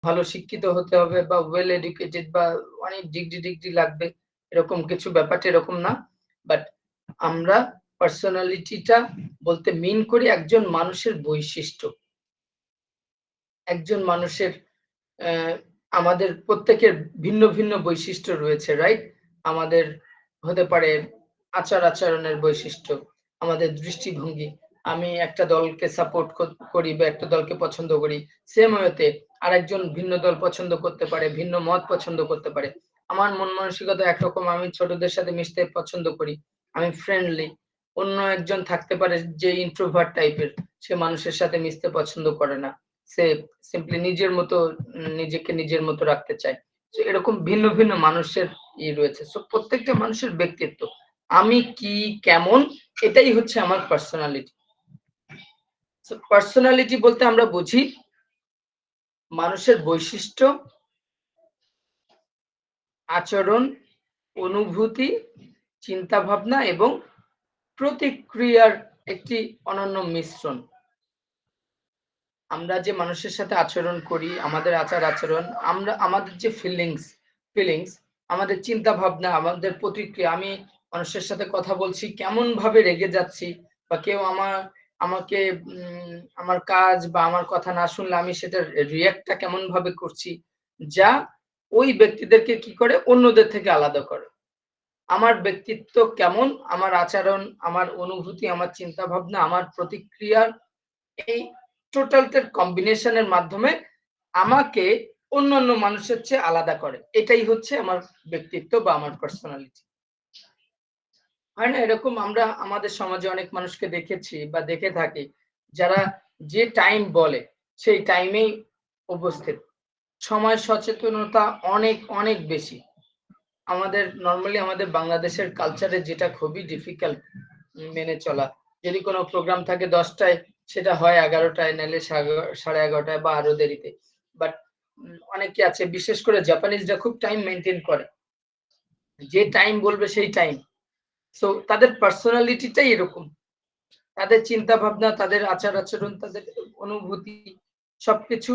ভালো শিক্ষিত হতে হবে বা ওয়েল এডুকেটেড বা অনেক ডিগ্রি লাগবে, এরকম কিছু ব্যাপারটা এরকম না। বাট আমরা পার্সোনালিটিটা বলতে মিন করি একজন মানুষের বৈশিষ্ট্য। একজন মানুষের আমাদের প্রত্যেকের ভিন্ন ভিন্ন বৈশিষ্ট্য রয়েছে, রাইট? আমাদের হতে পারে আচার-আচরণের বৈশিষ্ট্য, আমাদের দৃষ্টিভঙ্গি। আমি একটা দলকে সাপোর্ট করি বা একটা দলকে পছন্দ করি। সেম ওয়েতে আরেকজন ভিন্ন দল পছন্দ করতে পারে, ভিন্ন মত পছন্দ করতে পারে। আমার মন মানসিকতা একরকম, আমি ছোটদের সাথে মিশতে পছন্দ করি। আমি ফ্রেন্ডলি। অন্য একজন থাকতে পারে যে ইন্ট্রোভার্ট টাইপের, সে মানুষের সাথে মিশতে পছন্দ করে না। সে সিম্পলি নিজের মতো নিজেকে নিজের মতো রাখতে চায়। তো এরকম ভিন্ন ভিন্ন মানুষের রয়েছে। সো প্রত্যেকটা মানুষের ব্যক্তিত্ব, আমি কি কেমন, এটাই হচ্ছে আমার পার্সোনালিটি। সো পার্সোনালিটি বলতে আমরা বুঝি মানুষের বৈশিষ্ট্য, আচরণ, অনুভূতি, চিন্তা ভাবনা এবং প্রতিক্রিয়ার একটি অনন্য মিশ্রণ। আমরা যে মানুষের সাথে আচরণ করি, আমাদের আচার-আচরণ, আমরা আমাদের যে ফিলিংস, আমাদের চিন্তা ভাবনা, আমাদের প্রতিক্রিয়া, আমি মানুষের সাথে কথা বলছি, কেমন ভাবে রেগে যাচ্ছি বা কেউ আমাকে আমার কাজ বা আমার কথা না শুনলে আমি সেটার রিঅ্যাক্টটা কেমন ভাবে করছি, যা ওই ব্যক্তিদেরকে কি করে অন্যদের থেকে আলাদা করে। আমার ব্যক্তিত্ব কেমন, আমার আচরণ, আমার অনুভূতি, আমার চিন্তা ভাবনা, আমার প্রতিক্রিয়ার এই টোটালটার কম্বিনেশনের মাধ্যমে আমাকে অন্যান্য মানুষের চেয়ে আলাদা করে। এটাই হচ্ছে আমার ব্যক্তিত্ব বা আমার পার্সোনালিটি। হয় না এরকম? আমরা আমাদের সমাজে অনেক মানুষকে দেখেছি বা দেখে থাকি, যারা যে টাইম বলে সেই টাইমেই উপস্থিত। সময় সচেতনতা অনেক অনেক বেশি। আমাদের নরমালি আমাদের বাংলাদেশের কালচারে যেটা খুবই ডিফিকাল্ট মেনে চলা। যদি কোনো প্রোগ্রাম থাকে ১০ টায়, সেটা হয় ১১ টায়, নাইলে ১১:৩০ টায় বা আরো দেরিতে। বাট অনেকে আছে, বিশেষ করে জাপানিজরা খুব টাইম মেইনটেইন করে। যে টাইম বলবে সেই টাইম। সো তাদের পার্সোনালিটিটাই এরকম। তাদের চিন্তা ভাবনা, তাদের আচার-আচরণ, তাদের অনুভূতি সবকিছু,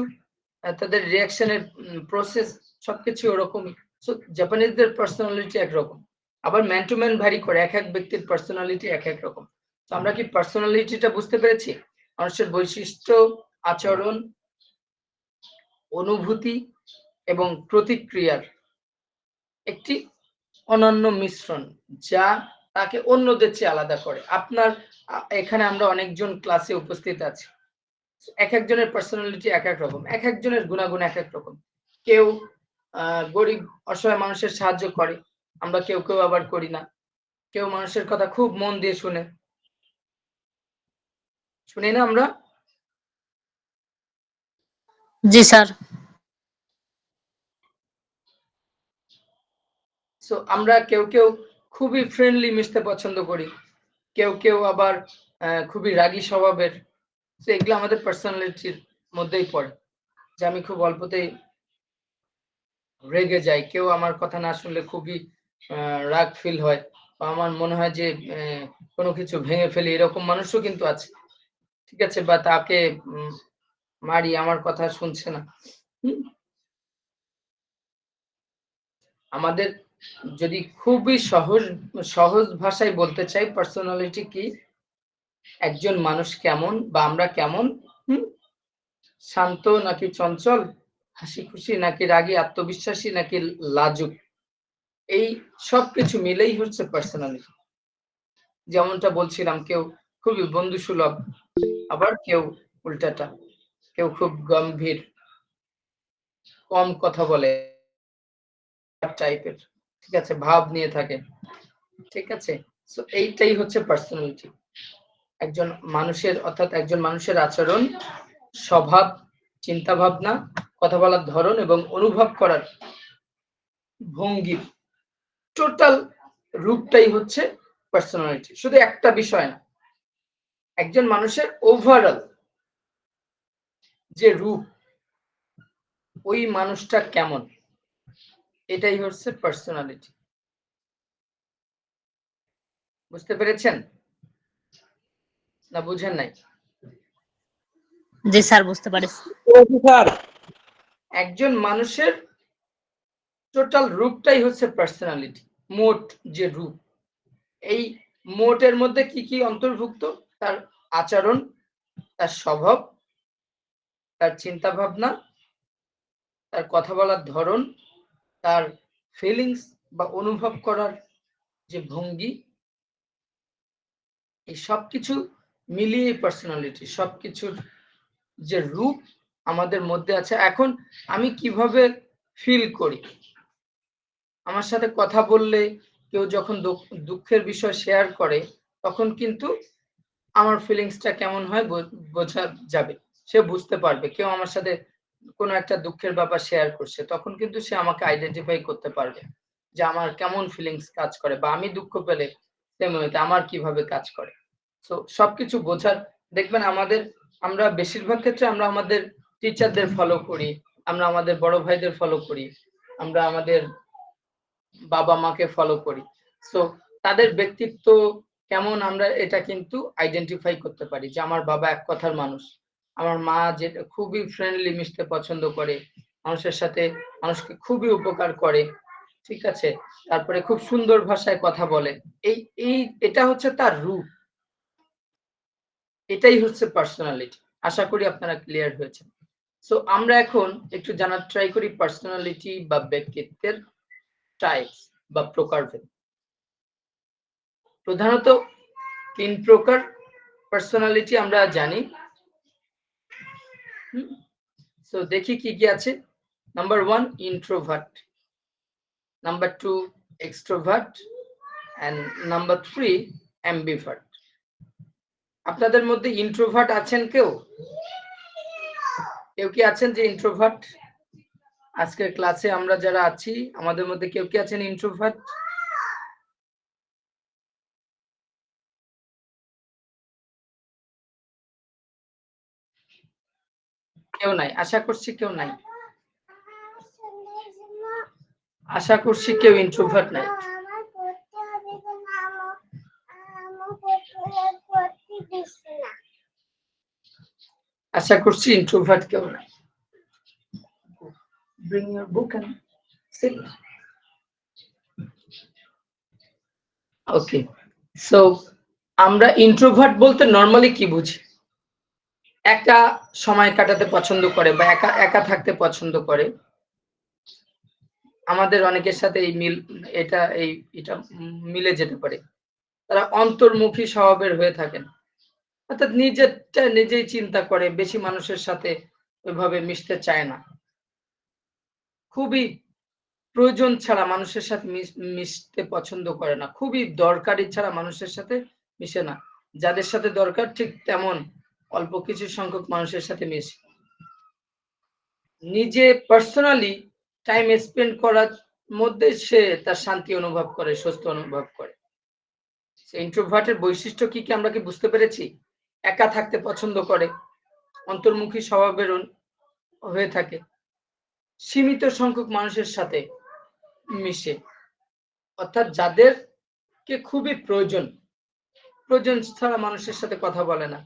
তাদের রিঅ্যাকশনের প্রসেস সবকিছু ওরকমই। সো জাপানিজদের পার্সোনালিটি একরকম। আবার ম্যান টু ম্যান ভ্যারি করে। এক ব্যক্তির পার্সোনালিটি এক রকম। তো আমরা কি পার্সোনালিটিটা বুঝতে পেরেছি? মানুষের বৈশিষ্ট্য, আচরণ, অনুভূতি এবং প্রতিক্রিয়ার একটি অনন্য মিশ্রণ, যা তাকে অন্যদের চেয়ে আলাদা করে। আপনার এখানে আমরা অনেকজন ক্লাসে উপস্থিত আছি। একেকজনের পার্সোনালিটি এক রকম। একেকজনের গুণাগুণ এক রকম। কেউ গরিব অসহায় মানুষের সাহায্য করে। আমরা কেউ আবার করি না। কেউ মানুষের কথা খুব মন দিয়ে শুনে। শুনি না আমরা? জি স্যার। সো আমরা কেউ খুবই ফ্রেন্ডলি মিশতে পছন্দ করি। কেউ আবার খুবই রাগী স্বভাবের। সো এগুলো আমাদের পার্সোনালিটির মধ্যেই পড়ে। যে আমি খুব অল্পতেই রেগে যাই। কেউ আমার কথা না শুনলে খুবই রাগ ফিল হয়। বা আমার মনে হয় যে কোনো কিছু ভেঙে ফেলি, এরকম মানুষও কিন্তু আছে। ঠিক আছে? বা তাকে মারি, আমার কথা শুনছে না। হুম? আমাদের যদি খুবই সহজ ভাষায় বলতে চাই পার্সোনালিটি কি? একজন মানুষ কেমন বা আমরা কেমন? হুম? শান্ত নাকি চঞ্চল? হাসি খুশি নাকি রাগী? আত্মবিশ্বাসী নাকি লাজুক? এই সবকিছু মিলেই হচ্ছে পার্সোনালিটি। যেমনটা বলছিলাম, কেউ খুবই বন্ধুসুলভ, আবার কেউ উল্টাটা। কেউ খুব গম্ভীর, কম কথা বলে টাইপের। ঠিক আছে? ভাব নিয়ে থাকে। ঠিক আছে? সো এইটাই হচ্ছে পার্সোনালিটি। একজন মানুষের, অর্থাৎ একজন মানুষের আচরণ, স্বভাব, চিন্তা ভাবনা, কথা বলার ধরন এবং অনুভব করার ভঙ্গি, টোটাল রূপটাই হচ্ছে পার্সোনালিটি। শুধু একটা বিষয় না, একজন মানুষের ওভারঅল যে রূপ, ওই মানুষটা কেমন, এটাই হচ্ছে পার্সোনালিটি। বুঝতে পেরেছেন না বুঝেন নাই? জি স্যার, বুঝতে পারছি। স্যার একজন মানুষের টোটাল রূপটাই হচ্ছে পার্সোনালিটি, মোট যে রূপ। এই মোটের মধ্যে কি কি অন্তর্ভুক্ত? তার আচরণ, তার স্বভাব, তার চিন্তা ভাবনা, তার কথা বলার ধরন, তার ফিলিংস বা অনুভব করার যে ভঙ্গি, এই সবকিছু মিলিয়ে পার্সোনালিটি, সবকিছুর যে রূপ আমাদের মধ্যে আছে। এখন আমি কিভাবে ফিল করি, আমার সাথে কথা বললে কেউ যখন দুঃখের বিষয় শেয়ার করে, তখন কিন্তু আমার ফিলিংসটা কেমন হয় বোঝা যাবে। সে বুঝতে পারবে। কেউ আমার সাথে কোনো একটা দুঃখের ব্যাপার শেয়ার করছে, তখন কিন্তু সে আমাকে আইডেন্টিফাই করতে পারবে যে আমার কেমন ফিলিংস কাজ করে, বা আমি দুঃখ পেলে সেম ওয়েতে আমার কিভাবে কাজ করে। সো সবকিছু বোঝার, দেখবেন আমরা বেশিরভাগ ক্ষেত্রে আমরা আমাদের টিচারদের ফলো করি, আমরা আমাদের বড় ভাইদের ফলো করি, আমরা আমাদের বাবা-মাকে ফলো করি। সো তাদের ব্যক্তিত্ব কেমন আমরা এটা কিন্তু আইডেন্টিফাই করতে পারি যে আমার বাবা এক কথার মানুষ। আমার মা যেটা খুবই ফ্রেন্ডলি, মিশতে পছন্দ করে। মানুষের সাথে মানুষকে খুবই উপকার করে। ঠিক আছে? তারপরে খুব সুন্দর ভাষায় কথা বলে। এই এই এটা হচ্ছে তার রূপ। এটাই হচ্ছে পার্সোনালিটি। আশা করি আপনারা ক্লিয়ার হয়েছেন। সো আমরা এখন একটু জানার ট্রাই করি পার্সোনালিটি বা ব্যক্তিত্বের টাইপস বা প্রকারভেদ। প্রধানত ৩ প্রকার পার্সোনালিটি আমরা জানি। সো দেখি কি কি আছে। Number 1 introvert, number 2 extrovert and number 3 ambivert. আপনাদের মধ্যে ইন্ট্রোভার্ট আছেন কেউ? কেউ কি আছেন যে ইন্ট্রোভার্ট? আজকের ক্লাসে আমরা যারা আছি আমাদের মধ্যে কেউ কি আছেন ইন্ট্রোভার্ট? কেউ নাই। আশা করছি কেউ নাই। আশা করছি কেউ ইন্ট্রোভার্ট নাই। আশা করছি ইন্ট্রোভার্ট কেউ নাই। Bring your book and sit. Okay. So আমরা ইন্ট্রোভার্ট বলতে নরমালি কি বুঝি? একা সময় কাটাতে পছন্দ করে বা একা একা থাকতে পছন্দ করে। আমাদের অনেকের সাথে এটা মিলে যেতে পারে। তারা অন্তর্মুখী স্বভাবের হয়ে থাকেন। অর্থাৎ নিজেরটা নিজেই চিন্তা করে, বেশি মানুষের সাথে ওইভাবে মিশতে চায় না। খুবই প্রয়োজন ছাড়া মানুষের সাথে মিশতে পছন্দ করে না। খুবই দরকারি ছাড়া মানুষের সাথে মিশে না। যাদের সাথে দরকার ঠিক তেমন অল্প কিছু সংখ্যক মানুষের সাথে মিশে। নিজে পার্সোনালি টাইম স্পেন্ড করার মধ্যে সে তার শান্তি অনুভব করে, স্বস্তি অনুভব করে। ইন্ট্রোভার্টের বৈশিষ্ট্য কি আমরা কি বুঝতে পেরেছি? একা থাকতে পছন্দ করে, অন্তর্মুখী স্বভাবের হয়ে থাকে, সীমিত সংখ্যক মানুষের সাথে মিশে, অর্থাৎ যাদেরকে খুবই প্রয়োজন ছাড়া মানুষের সাথে কথা বলে না,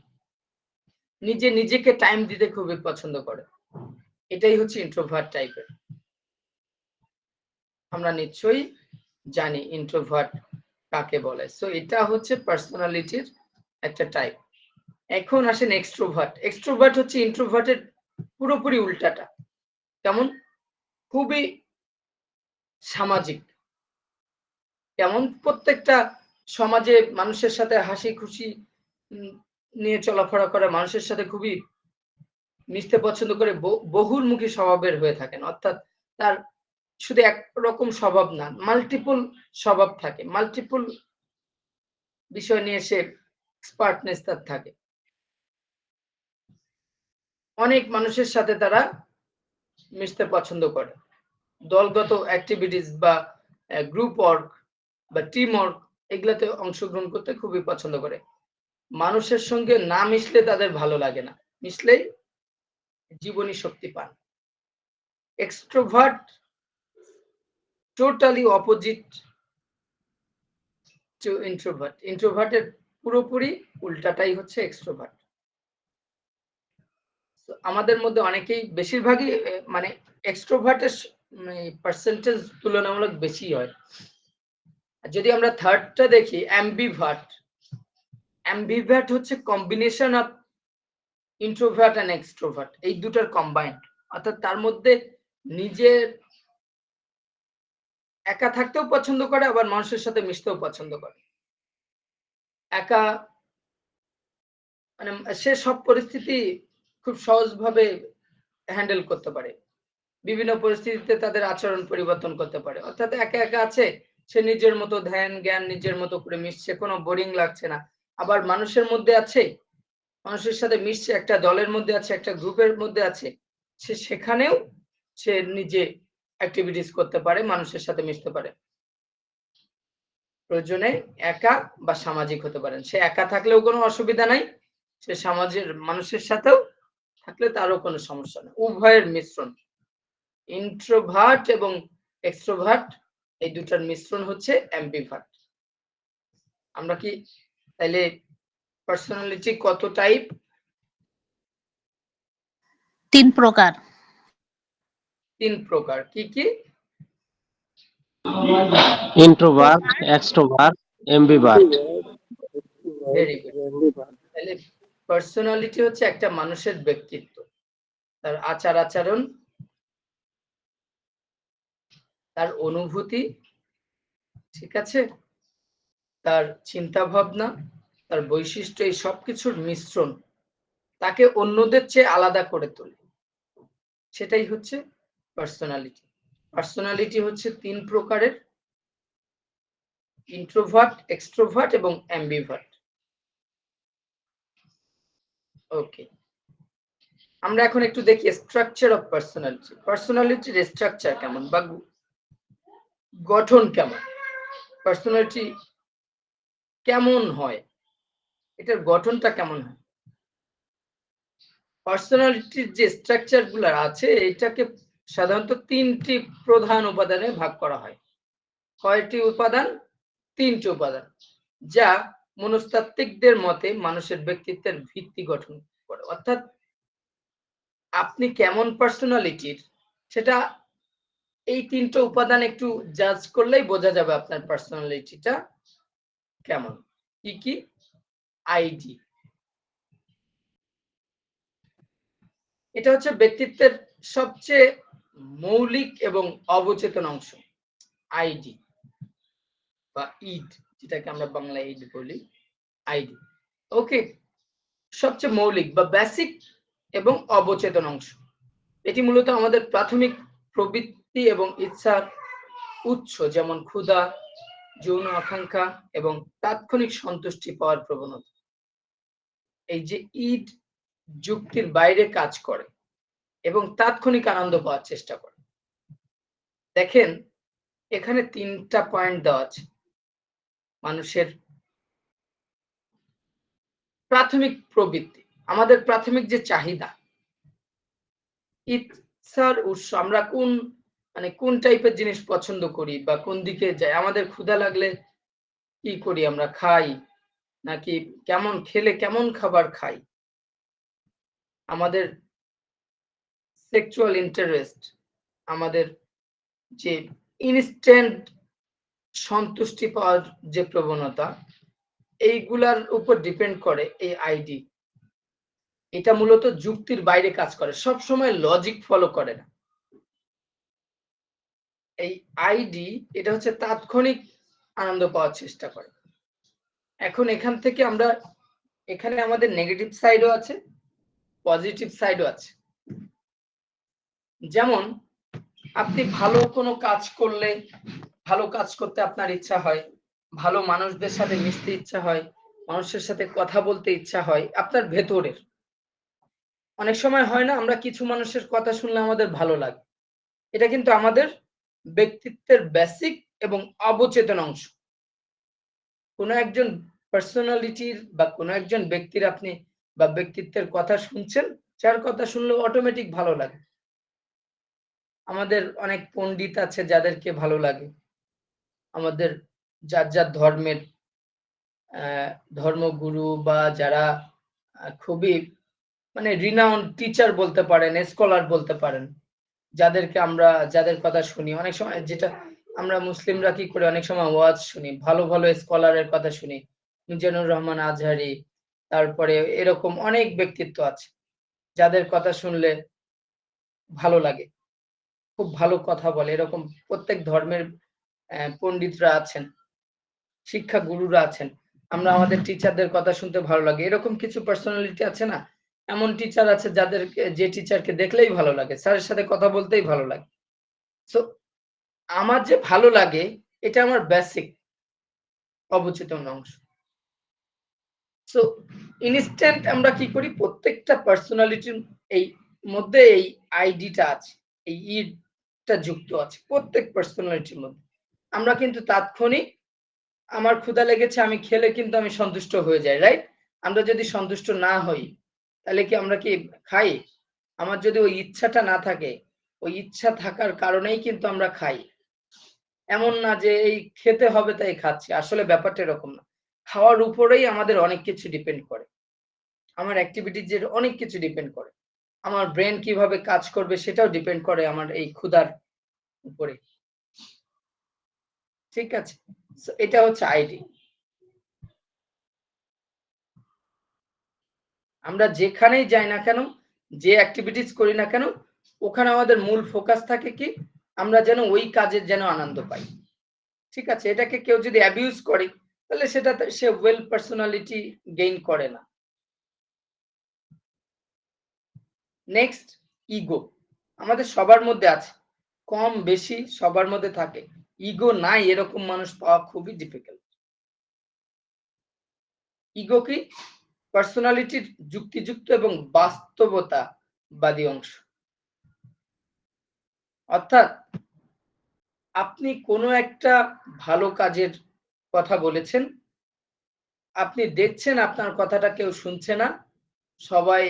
নিজেকে টাইম দিতে খুবই পছন্দ করে। এটাই হচ্ছে ইন্ট্রোভার্ট টাইপের। আমরা নিশ্চয়ই জানি ইন্ট্রোভার্ট কাকে বলে। সো এটা হচ্ছে পার্সোনালিটির একটা টাইপ। এখন আসেন এক্সট্রোভার্ট। এক্সট্রোভার্ট হচ্ছে ইন্ট্রোভার্টের পুরোপুরি উল্টাটা। কেমন? খুবই সামাজিক। কেমন? প্রত্যেকটা সমাজে মানুষের সাথে হাসি খুশি নিয়ে চলাফেরা করে, মানুষের সাথে খুবই মিশতে পছন্দ করে, বহুমুখী স্বভাবের হয়ে থাকেন। অর্থাৎ তার শুধু একরকম স্বভাব না, মাল্টিপল স্বভাব থাকে, মাল্টিপল বিষয় নিয়ে সে এক্সপার্টনেস তার থাকে। অনেক মানুষের সাথে তারা মিশতে পছন্দ করে। দলগত অ্যাক্টিভিটিস বা গ্রুপ ওয়ার্ক বা টিম ওয়ার্ক এগুলাতে অংশগ্রহণ করতে খুবই পছন্দ করে। মানুষের সঙ্গে না মিশলে তাদের ভালো লাগে না, মিশলেই জীবনী শক্তি পান। Extrovert totally opposite to introvert. ইন্ট্রোভার্টের পুরোপুরি উল্টাটাই হচ্ছে এক্সট্রোভার্ট। আমাদের মধ্যে অনেকেই বেশিরভাগই মানে এক্সট্রোভার্টের পার্সেন্টেজ তুলনামূলক বেশি হয়। যদি আমরা থার্ডটা দেখি অ্যাম্বিভার্ট। অ্যাম্বিভার্ট হচ্ছে combination of introvert and extrovert, এই দুটার কম্বাইন্ড। অর্থাৎ তার মধ্যে নিজের একা থাকতেও পছন্দ করে, আবার মানুষের সাথে মিশতেও পছন্দ করে। একা মানে সে সব পরিস্থিতি খুব সহজভাবে হ্যান্ডেল করতে পারে। বিভিন্ন পরিস্থিতিতে তাদের আচরণ পরিবর্তন করতে পারে। অর্থাৎ একা, একা আছে, সে নিজের মতো ধ্যান, জ্ঞান নিজের মতো করে মিশছে, কোনো বোরিং লাগছে না। আবার মানুষের মধ্যে আছে, মানুষের সাথে মিশছে, একটা দলের মধ্যে আছে, একটা গ্রুপের মধ্যে আছে। সে সেখানেও সে নিজে এক্টিভিটিস করতে পারে, মানুষের সাথে মিশতে পারে। প্রয়োজনে একা বা সামাজিক হতে পারেন। সে একা থাকলেও কোনো অসুবিধা নাই। সে সমাজের মানুষের সাথেও থাকলে তারও কোনো সমস্যা নেই। উভয়ের মিশ্রণ। ইন্ট্রোভার্ট এবং এক্সট্রোভার্ট, এই দুটার মিশ্রণ হচ্ছে অ্যাম্বিভার্ট। আমরা কি তাইলে পার্সোনালিটি কত টাইপ? 3 প্রকার। 3 প্রকার। কি কি? Introvert, extrovert, ambivert. Very good. তাহলে পার্সোনালিটি হচ্ছে একটা মানুষের ব্যক্তিত্ব, তার আচার-আচরণ, তার অনুভূতি, ঠিক আছে? তার চিন্তা ভাবনা, তার বৈশিষ্ট্য, এই সবকিছুর মিশ্রণ তাকে অন্যদের চেয়ে আলাদা করে তোলে। সেটাই হচ্ছে পার্সোনালিটি। পার্সোনালিটি হচ্ছে 3 প্রকারের: ইন্ট্রোভার্ট, এক্সট্রোভার্ট এবং অ্যাম্বিভার্ট। ওকে, আমরা এখন একটু দেখি স্ট্রাকচার অফ পার্সোনালিটি। পার্সোনালিটির স্ট্রাকচার কেমন বা গঠন কেমন, পার্সোনালিটি কেমন হয়, এটার গঠনটা কেমন হয়। পার্সোনালিটির যে স্ট্রাকচার গুলো আছে, এটাকে সাধারণত 3টি প্রধান উপাদানে ভাগ করা হয়। কয়টি উপাদান? 3টি উপাদান, যা মনস্তাত্ত্বিকদের মতে মানুষের ব্যক্তিত্বের ভিত্তি গঠন করে। অর্থাৎ আপনি কেমন পার্সোনালিটির, সেটা এই 3টা উপাদান একটু জাজ করলেই বোঝা যাবে আপনার পার্সোনালিটিটা কেমন। কি কি? আইডি, এটা হচ্ছে ব্যক্তিত্বের সবচেয়ে মৌলিক এবং অবচেতন অংশ। আইডি বা ইড, যেটাকে আমরা বাংলায় ইড বলি, আইডি। ওকে, সবচেয়ে মৌলিক বা বেসিক এবং অবচেতন অংশ। এটি মূলত আমাদের প্রাথমিক প্রবৃত্তি এবং ইচ্ছার উৎস, যেমন ক্ষুধা, যৌন আকাঙ্ক্ষা এবং তাৎক্ষণিক সন্তুষ্টি পাওয়ার প্রবণতা। এই যে ইড যুক্তির বাইরে কাজ করে এবং তাৎক্ষণিক আনন্দ পাওয়ার চেষ্টা করে। দেখেন এখানে 3টা পয়েন্ট দেওয়া আছে। মানুষের প্রাথমিক প্রবৃত্তি, আমাদের প্রাথমিক যে চাহিদা, ইচ্ছার উৎস, আমরা কোন টাইপের জিনিস পছন্দ করি বা কোন দিকে যাই। আমাদের ক্ষুধা লাগলে কি করি? আমরা খাই, নাকি কেমন খেলে কেমন খাবার খাই। আমাদের সেক্সুয়াল ইন্টারেস্ট, আমাদের যে ইনস্ট্যান্ট সন্তুষ্টি পাওয়ার যে প্রবণতা, এইগুলার উপর ডিপেন্ড করে এই আইডি। এটা মূলত যুক্তির বাইরে কাজ করে, সব সময় লজিক ফলো করে না। এই আইডি, এটা হচ্ছে তাৎক্ষণিক আনন্দ পাওয়ার চেষ্টা করে। এখন এখান থেকে আমরা, এখানে আমাদের নেগেটিভ সাইডও আছে, পজিটিভ সাইডও আছে। যেমন আপনি ভালো কোনো কাজ করলে, ভালো কাজ করতে আপনার ইচ্ছা হয়, ভালো মানুষদের সাথে মিশতে ইচ্ছা হয়, মানুষের সাথে কথা বলতে ইচ্ছা হয় আপনার ভেতরের। অনেক সময় হয় না, আমরা কিছু মানুষের কথা শুনলে আমাদের ভালো লাগে। এটা কিন্তু আমাদের ব্যক্তিত্বের বেসিক এবং অবচেতন অংশ। কোনো একজন পার্সোনালিটির বা কোনো একজন ব্যক্তির আপনি বা ব্যক্তিত্বের কথা শুনছেন, যার কথা শুনলে অটোমেটিক ভালো লাগে। আমাদের অনেক পণ্ডিত আছে যাদেরকে ভালো লাগে, আমাদের যার যার ধর্মের ধর্মগুরু বা যারা খুবই মানে রিনাউন্ড টিচার বলতে পারেন, স্কলার বলতে পারেন, যাদের কথা শুনি অনেক সময়, যেটা আমরা মুসলিমরা কি করি, অনেক সময় ওয়াজ শুনি, ভালো ভালো স্কলারের কথা শুনি, মিজানুর রহমান আজহারি, তারপরে এরকম অনেক ব্যক্তিত্ব আছে যাদের কথা শুনলে ভালো লাগে, খুব ভালো কথা বলে, এরকম প্রত্যেক ধর্মের পণ্ডিতরা আছেন, শিক্ষা গুরুরা আছেন, আমরা আমাদের টিচারদের কথা শুনতে ভালো লাগে, এরকম কিছু পার্সোনালিটি আছে না, এমন টিচার আছে যে টিচারকে দেখলেই ভালো লাগে, স্যারের সাথে কথা বলতেই ভালো লাগে। সো আমার যে ভালো লাগে এটা আমার বেসিক অবচেতন অংশ। সো ইনস্ট্যান্ট আমরা কি করি, প্রত্যেকটা পার্সোনালিটির এই মধ্যে এই আইডিটা আছে, এই ইটা যুক্ত আছে প্রত্যেক পার্সোনালিটির মধ্যে। আমরা কিন্তু তাৎক্ষণিক, আমার ক্ষুধা লেগেছে, আমি খেলে কিন্তু আমি সন্তুষ্ট হয়ে যাই, রাইট? আমরা যদি সন্তুষ্ট না হই তাহলে কি আমরা কি খাই? আমার যদি ওই ইচ্ছাটা না থাকে, ওই ইচ্ছা থাকার কারণেই কিন্তু আমরা খাই। এমন না যে এই খেতে হবে তাই খাচ্ছি, আসলে ব্যাপারটা এরকম না। খাওয়ার উপরেই আমাদের অনেক কিছু ডিপেন্ড করে, আমার অ্যাক্টিভিটিজ এর অনেক কিছু ডিপেন্ড করে, আমার ব্রেন কিভাবে কাজ করবে সেটাও ডিপেন্ড করে আমার এই ক্ষুধার উপরে, ঠিক আছে? So, এটা হচ্ছে আইডি। আমরা যেখানেই যাই না কেন, যে অ্যাক্টিভিটিস করি না কেন, ওখানে আমাদের মূল ফোকাস থাকে কি, আমরা যেন ওই কাজের যেন আনন্দ পাই, ঠিক আছে? এটাকে কেউ যদি অ্যাবিউজ করে তাহলে সেটাতে সে ওয়েল পার্সোনালিটি গেইন করে না। নেক্সট, ইগো আমাদের সবার মধ্যে আছে, কম বেশি সবার মধ্যে থাকে। ইগো নাই এরকম মানুষ পাওয়া খুবই ডিফিকাল্ট। ইগো কি? পার্সোনালিটির যুক্তিযুক্ত এবং বাস্তবতাবাদী অংশ। অর্থাৎ আপনি কোনো একটা ভালো কাজের কথা বলেছেন, আপনি দেখছেন আপনার কথাটা কেউ শুনছে না, সবাই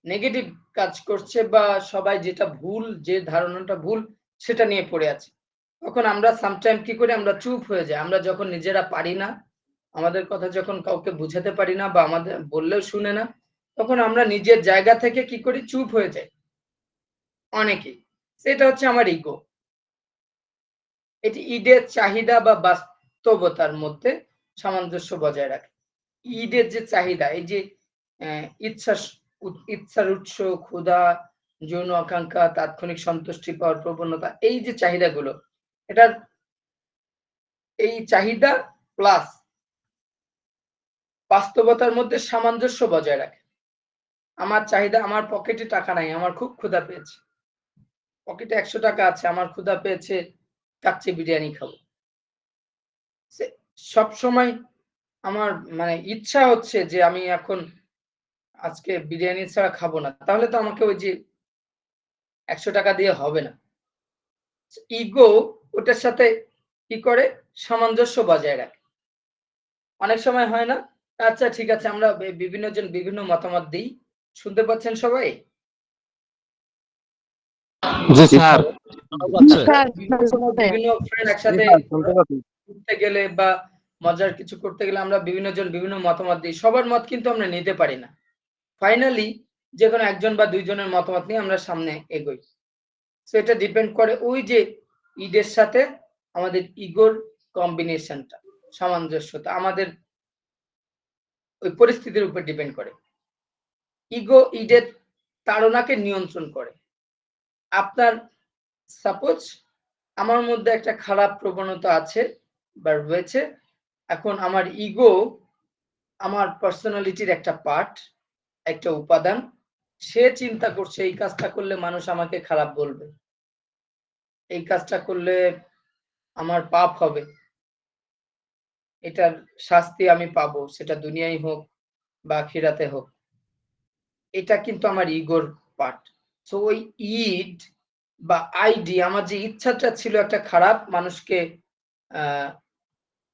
নেগেটিভ কাজ করছে বা সবাই যেটা ভুল, যে ধারণাটা ভুল সেটা নিয়ে পড়ে আছে। তখন আমরা সামটাইম কি করি, আমরা চুপ হয়ে যাই। আমরা যখন নিজেরা পারি না, আমাদের কথা যখন কাউকে বুঝাতে পারি না বা আমাদের বললেও শুনে না, তখন আমরা নিজের জায়গা থেকে কি করি, চুপ হয়ে যাই অনেকেই। সেটা হচ্ছে আমার ইগো। এটি ঈদের চাহিদা বা বাস্তবতার মধ্যে সামঞ্জস্য বজায় রাখে। ঈদের যে চাহিদা, এই যে ইচ্ছার উৎস, ক্ষুধা, যৌন আকাঙ্ক্ষা, তাৎক্ষণিক সন্তুষ্টি পাওয়ার প্রবণতা, এই যে চাহিদাগুলো, এটার এই চাহিদা প্লাস বাস্তবতার মধ্যে সামঞ্জস্য বজায় রাখে। আমার চাহিদা, আমার পকেটে টাকা নাই, আমার খুব ক্ষুধা পেয়েছে, পকেটে ১০০ টাকা আছে, আমার ক্ষুধা পেয়েছে, কাচ্চি বিরিয়ানি খাবো। সব সময় আমার মানে ইচ্ছা হচ্ছে যে আমি এখন আজকে বিরিয়ানি ছাড়া খাবো না, তাহলে তো আমাকে ওই যে ১০০ টাকা দিয়ে হবে না। ইগো ওটার সাথে কি করে, সামঞ্জস্য বজায় রাখে। অনেক সময় হয় না, আচ্ছা ঠিক আছে, আমরা বিভিন্ন জন বিভিন্ন মতামত দিই, শুনতে পাচ্ছেন সবাই? জি স্যার। বিভিন্ন সময় বিভিন্ন ফ্রেন্ড একসাথে ঘুরতে গেলে বা মজার কিছু করতে গেলে আমরা বিভিন্ন জন বিভিন্ন মতামত দিই, সবার মত কিন্তু আমরা নিতে পারি না। ফাইনালি যে কোনো একজন বা দুইজনের মতামত নিয়ে আমরা সামনে এগোই। সো এটা ডিপেন্ড করে ওই যে ঈদের সাথে আমাদের ইগোর কম্বিনেশনটা, সামঞ্জস্যতা আমাদের ওই পরিস্থিতির উপর ডিপেন্ড করে। ইগো ঈদের তাড়নাকে নিয়ন্ত্রণ করে। আপনার সাপোজ আমার মধ্যে একটা খারাপ প্রবণতা আছে বা রয়েছে, এখন আমার ইগো আমার পার্সোনালিটির একটা পার্ট, একটা উপাদান, সে চিন্তা করছে এই কাজটা করলে মানুষ আমাকে খারাপ বলবে, এই কাজটা করলে আমার পাপ হবে, এটার শাস্তি আমি পাবো, সেটা দুনিয়ায় হোক বা আখিরাতে হোক। এটা কিন্তু আমার ইগোর পার্ট। সো ওই ইড বা আইডি, আমার যে ইচ্ছাটা ছিল একটা খারাপ মানুষকে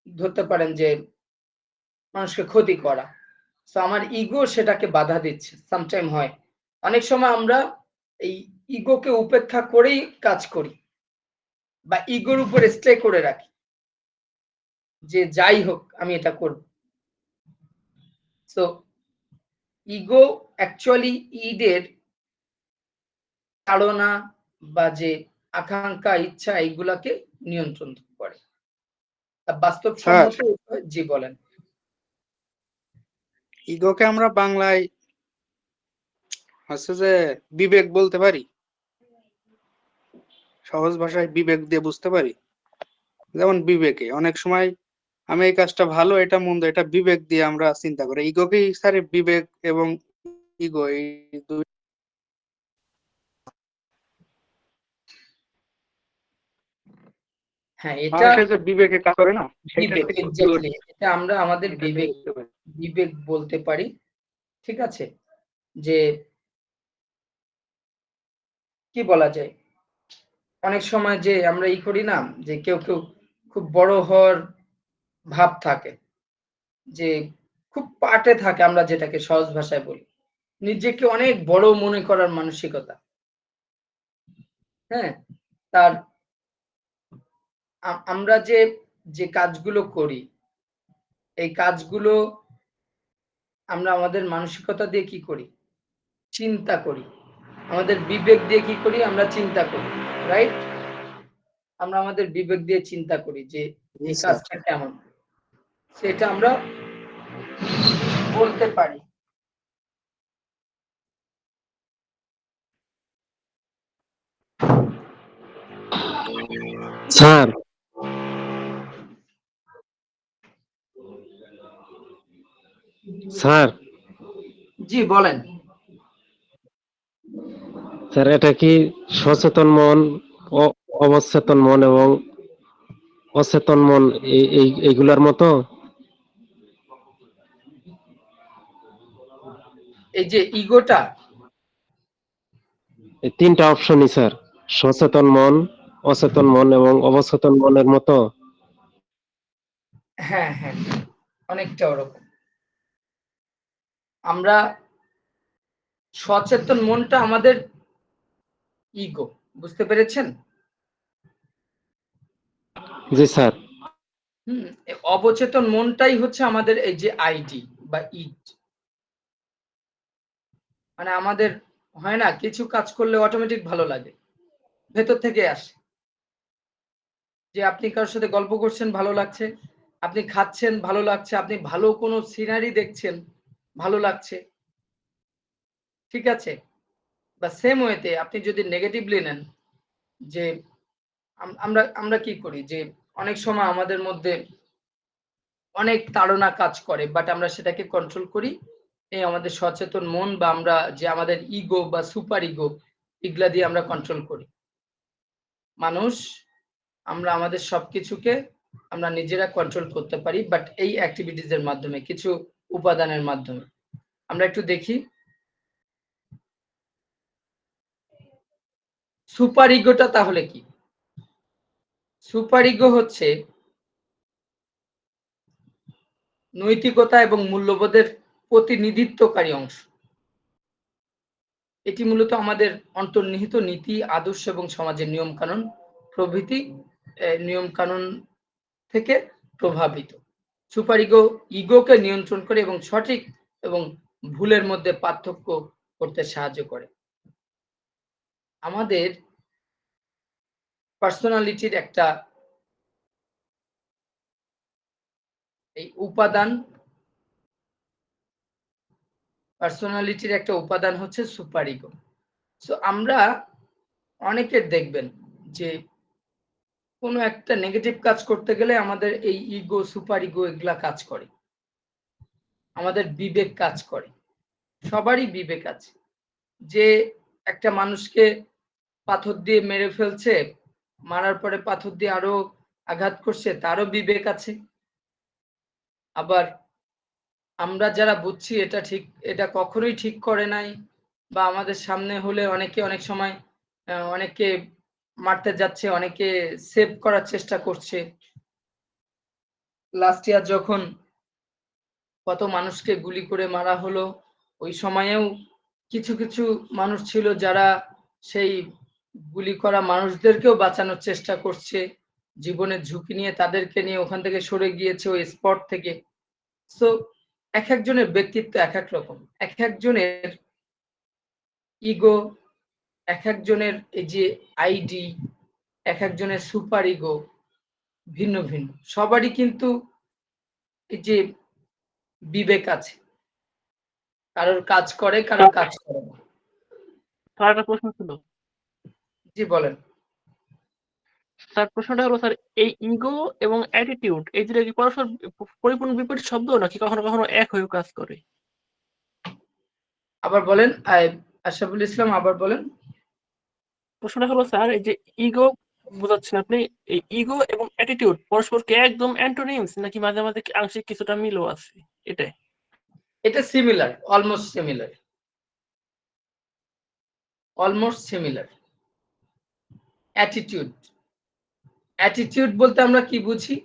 ধরতে পারেন যে মানুষকে ক্ষতি করা, সো আমার ইগো সেটাকে বাধা দিচ্ছে। সামটাইম হয়, অনেক সময় আমরা এই ইগোকে উপেক্ষা করেই কাজ করি বা ইগোর উপর স্টে করে রাখি যে যাই হোক আমি এটা করব। সো ইগো অ্যাকচুয়ালি ঈদের তাড়না বা যে আকাঙ্ক্ষা ইচ্ছা এইগুলাকে নিয়ন্ত্রণ করে। বাস্তবসম্মত জি বলেন। ইগোকে আমরা বাংলায় হচ্ছে যে বিবেক বলতে পারি, সহজ ভাষায় বিবেক দিয়ে বুঝতে পারি। যেমন বিবেকে অনেক সময় আমি এই কাজটা ভালো, এটা মন্দ, এটা বিবেক দিয়ে আমরা চিন্তা করি। ইগোকেই স্যার বিবেক এবং ইগো এই দুই হ্যাঁ, এটা মানুষের যে বিবেকে কাজ করে না, সেটা বিবেক থেকে এক্সাক্টলি এটা আমরা আমাদের এটা দিয়ে বুঝতে পারি। বিবেক বলতে পারি। ঠিক আছে? যে কি বলা যায়? অনেক সময় যে আমরা করি না যে কেউ খুব বড় হওয়ার ভাব থাকে। যে খুব পাটে থাকে আমরা যেটাকে সহজ ভাষায় বলি। নিজেকে অনেক বড় মনে করার মানসিকতা। হ্যাঁ? তার আমরা যে কাজগুলো করি, এই কাজগুলো আমরা আমাদের মানসিকতা দিয়ে কি করি? চিন্তা করি। আমাদের বিবেক দিয়ে কি করি? আমরা চিন্তা করি। রাইট? আমরা আমাদের বিবেক দিয়ে চিন্তা করি যে এই কাজটা কেমন? সেটা আমরা বলতে পারি। স্যার স্যার জি বলেন। স্যার এটা কি সচেতন মন, অবচেতন মন এবং অচেতন মন এইগুলার মতো? এই যে ইগোটা এই তিনটা অপশনই স্যার, সচেতন মন, অচেতন মন এবং অবচেতন মনের মতো। হ্যাঁ, হ্যাঁ, অনেকটা ওরকম। আমরা সচেতন মনটা আমাদের ইগো। বুঝতে পেরেছেন? জি স্যার। হুম, অবচেতন মনটাই হচ্ছে আমাদের এই যে আইডি বা ইট। মানে আমাদের হয় না কিছু কাজ করলে অটোমেটিক ভালো লাগে। ভেতর থেকে আসে। যে আপনি কারোর সাথে গল্প করছেন ভালো লাগছে, আপনি খাচ্ছেন ভালো লাগছে, আপনি ভালো কোনো সিনারি দেখছেন ভালো লাগছে। ঠিক আছে? বা সেম ওয়েতে আপনি যদি নেগেটিভলি নেন যে আমরা আমরা কি করি যে অনেক সময় আমাদের মধ্যে অনেক তাড়না কাজ করে বাট আমরা সেটাকে কন্ট্রোল করি এই আমাদের সচেতন মন বা আমরা যে আমাদের ইগো বা সুপার ইগো এগুলা দিয়ে আমরা কন্ট্রোল করি। মানুষ আমরা আমাদের সবকিছুকে আমরা নিজেরা কন্ট্রোল করতে পারি বাট এই অ্যাক্টিভিটিস এর মাধ্যমে কিছু উপাদানের মাধ্যমে। আমরা একটু দেখি সুপার ইগোটা তাহলে কি? সুপার ইগো হচ্ছে নৈতিকতা এবং মূল্যবোধের প্রতিনিধিত্বকারী অংশ। এটি মূলত আমাদের অন্তর্নিহিত নীতি, আদর্শ এবং সমাজের নিয়মকানুন প্রভৃতি নিয়মকানুন থেকে প্রভাবিত। সুপার ইগো ইগোকে নিয়ন্ত্রণ করে এবং সঠিক এবং ভুলের মধ্যে পার্থক্য করতে সাহায্য করে। আমাদের পার্সোনালিটির একটা এই উপাদান পার্সোনালিটির একটা উপাদান হচ্ছে সুপার ইগো। সো আমরা অনেকের দেখবেন যে কোনো একটা নেগেটিভ কাজ করতে গেলে আমাদের এই ইগো, সুপার ইগো এগুলা কাজ করে। আমাদের বিবেক কাজ করে। সবারই বিবেক আছে। যে একটা মানুষকে পাথর দিয়ে মেরে ফেলছে, মারার পরে পাথর দিয়ে আরো আঘাত করছে, তারও বিবেক আছে। আবার আমরা যারা বুঝছি এটা ঠিক, এটা কখনোই ঠিক করে নাই বা আমাদের সামনে হলে অনেকে অনেক সময় অনেকে মারতে যাচ্ছে, অনেকে সেভ করার চেষ্টা করছে। লাস্ট ইয়ার যখন কত মানুষকে গুলি করে মারা হলো, ওই সময়েও কিছু মানুষ ছিল যারা সেই গুলি করা মানুষদেরকেও বাঁচানোর চেষ্টা করছে। জীবনের ঝুঁকি নিয়ে তাদেরকে নিয়ে ওখান থেকে সরে গিয়েছে ওই স্পট থেকে। সো এক একজনের ব্যক্তিত্ব এক এক রকম, এক একজনের ইগো, এক একজনের এই যে আইডি, এক একজনের সুপার ইগো ভিন্ন ভিন্ন। সবারই কিন্তু এই যে বিবেক আছে, কারোর কাজ করে, কারোর কাজ করে না। স্যার একটা প্রশ্ন ছিল। জি বলেন। স্যার প্রশ্নটা হলো স্যার, এই ইগো এবং অ্যাটিটিউড এই দুটো কি পরস্পর পরিপূর্ণ বিপরীত শব্দ নাকি কখনো কখনো এক হয়েও কাজ করে? আবার বলেন, আশরাফুল ইসলাম আবার বলেন। প্রশ্নটা হলো স্যার, এই যে ইগো বোঝাচ্ছেন আপনি, এই ইগো এবং অ্যাটিটিউড পরস্পরকে একদম অ্যান্টোনিমস নাকি মাঝে মাঝে আংশিক কিছুটা মিলও আছে? এটাই। এটা similar, almost similar, almost similar. Attitude, attitude বলতে আমরা কি বুঝি?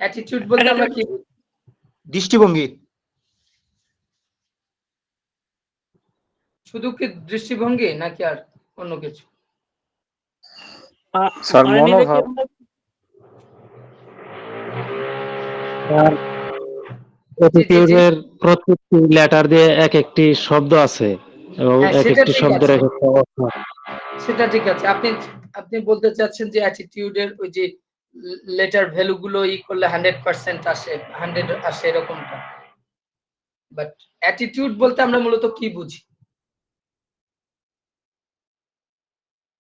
অ্যাটিটিউড বলতে আমরা কি বুঝি? দৃষ্টিভঙ্গি। শুধু কি দৃষ্টিভঙ্গি নাকি আর অন্য কিছু? স্যার মানে মনোভাব। আর জি জি জি, অ্যাটিটিউডের প্রত্যেকটি লেটার দিয়ে এক একটি শব্দ আছে এবং হ্যাঁ এক সেটা একটি ঠিক শব্দের আছে, এক একটা অর্থ আছে। সেটা ঠিক আছে। আপনি আপনি বলতে চাচ্ছেন যে অ্যাটিটিউডের ওই যে লেটার ভ্যালু গুলো করলে 100% আসে, 100 আসে এরকমটা। বাট অ্যাটিটিউড বলতে আমরা মূলত কি বুঝি?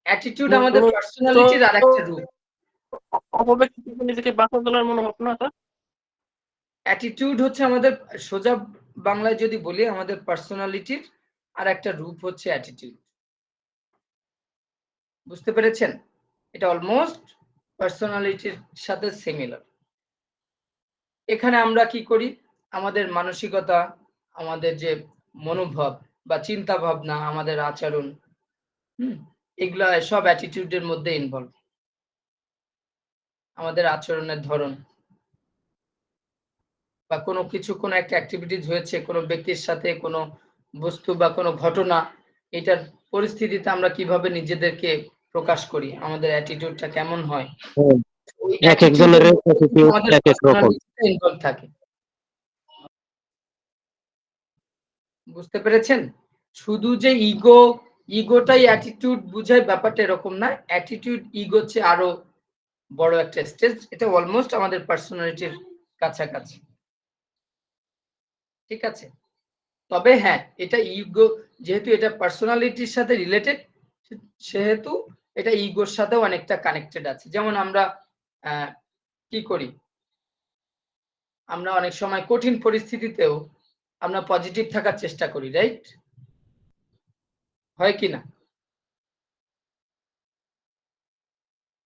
অ্যাটিটিউড আমাদের মূলত পার্সোনালিটির আরেকটা রূপ। অপব্যক্তি থেকে নিজেকে বাঁচিয়ে তোলার মনোভাব না স্যার? অ্যাটিটিউড হচ্ছে আমাদের, সোজা বাংলায় যদি বলি, আমাদের পার্সোনালিটির আর একটা রূপ হচ্ছে অ্যাটিটিউড। বুঝতে পেরেছেন? এটা অলমোস্ট পার্সোনালিটির সাথে সিমিলার। এখানে আমরা কি করি? আমাদের মানসিকতা, আমাদের যে মনোভাব বা চিন্তা ভাবনা, আমাদের আচরণ, এগুলা সব অ্যাটিটিউডের মধ্যে ইনভলভ। আমাদের আচরণের ধরন বা কোনো কিছু, কোনো একটা অ্যাক্টিভিটিস হয়েছে কোনো ব্যক্তির সাথে, কোনো বস্তু বা কোনো ঘটনা, এটার পরিস্থিতিতে আমরা কিভাবে নিজেদেরকে প্রকাশ করি, আমাদের অ্যাটিটিউডটা কেমন হয়, হ্যাঁ, ওই এক একজনের অ্যাটিটিউডের মধ্যে কিন্তু অ্যাটিটিউড আমাদের এক এক রকম। পার্সোনালিটিটা ইনভলভ থাকে। বুঝতে পেরেছেন? শুধু যে ইগোটাই অ্যাটিটিউড বুঝায় ব্যাপারটা এরকম না। অ্যাটিটিউড ইগোর চেয়ে আরো বড় একটা স্টেজ। এটা অলমোস্ট আমাদের পার্সোনালিটির কাছাকাছি। ঠিক আছে? তবে হ্যাঁ, এটা ইগো, যেহেতু এটা পার্সোনালিটির সাথে রিলেটেড, সেহেতু এটা ইগোর সাথেও অনেকটা কানেক্টেড আছে। যেমন আমরা কি করি? আমরা অনেক সময় কঠিন পরিস্থিতিতেও আমরা পজিটিভ থাকার চেষ্টা করি, রাইট? হয় কি না?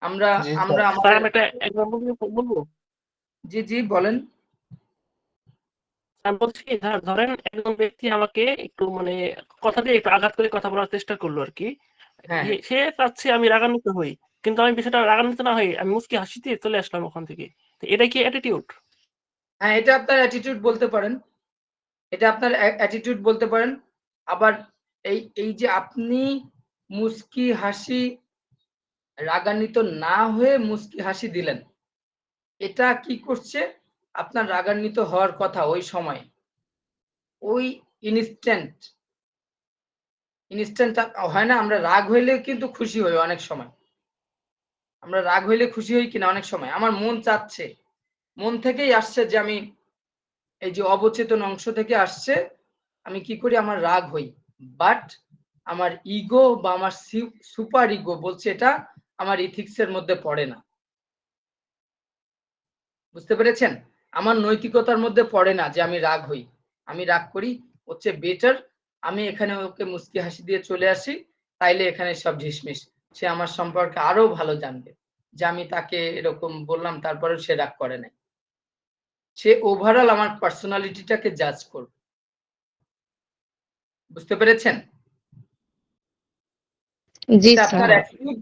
আমরা জি আমরা স্যার। স্যার আমাদের, আমি একটা এক্সাম্পল বলবো। জি জি বলেন। আমি বলছি স্যার, ধরেন একজন ব্যক্তি আমাকে একটু মানে কথা দিয়ে একটু আঘাত করে কথা বলার চেষ্টা করলো আর কি। হ্যাঁ হ্যাঁ সে চাচ্ছে আমি রাগান্বিত হই, কিন্তু আমি বিষয়টা রাগান্বিত না হই, আমি মুচকি হাসি দিয়ে চলে আসলাম ওখান থেকে। তো এটা কি অ্যাটিটিউড? হ্যাঁ, এটা আপনার অ্যাটিটিউড বলতে পারেন। এটা আপনার অ্যাটিটিউড বলতে পারেন। আবার এই এই যে আপনি মুচকি হাসি, রাগান্বিত না হয়ে মুচকি হাসি দিলেন, এটা কি করছে? আপনার রাগান্বিত হওয়ার কথা ওই সময়, ওই ইনস্ট্যান্ট ইনস্ট্যান্ট হয় না? আমরা রাগ হইলে কিন্তু খুশি হই অনেক সময়। আমরা রাগ হইলে খুশি হই কিনা অনেক সময়? আমার মন চাচ্ছে, মন থেকেই আসছে যে আমি, এই যে অবচেতন অংশ থেকে আসছে, আমি কি করি? আমার রাগ হই। বাট আমার ইগো বা আমার সুপার ইগো বলছে এটা আমার ইথিক্স এর মধ্যে পড়ে না। বুঝতে পেরেছেন? আমার নৈতিকতার মধ্যে পড়ে না যে আমি রাগ হই। আমি রাগ করি, হচ্ছে বেটার আমি এখানে ওকে মুচকি হাসি দিয়ে চলে আসি, তাইলে এখানে সব ঢিসমিস। সে আমার সম্পর্কে আরো ভালো জানবে যে আমি তাকে এরকম বললাম, তারপরেও সে রাগ করে নাই। সে ওভারঅল আমার পার্সোনালিটিটাকে জাজ করবে। বুঝতে পেরেছেন? জি এটা আপনার স্যার। অ্যাটিটিউড।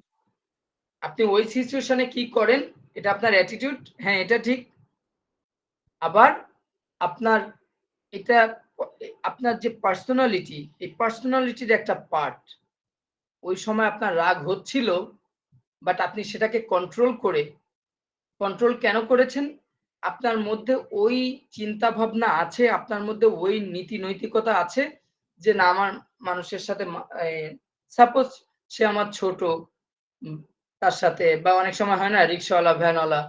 আপনি ওই সিচুয়েশনে কি করেন, এটা আপনার অ্যাটিটিউড। হ্যাঁ, এটা ঠিক। আবার আপনার এটা আপনার যে পার্সোনালিটি, এই পার্সোনালিটির একটা পার্ট। ওই সময় আপনার রাগ হচ্ছিল, বাট আপনি সেটাকে কন্ট্রোল করে কন্ট্রোল কেন করেছেন? আপনার মধ্যে ওই চিন্তা ভাবনা আছে, আপনার মধ্যে ওই নীতি নৈতিকতা আছে যে না, আমার মানুষের সাথে সাপোজ সে আমার ছোট, তার সাথে, বা অনেক সময় হয় না রিক্সাওয়ালা, ভ্যানওয়ালা,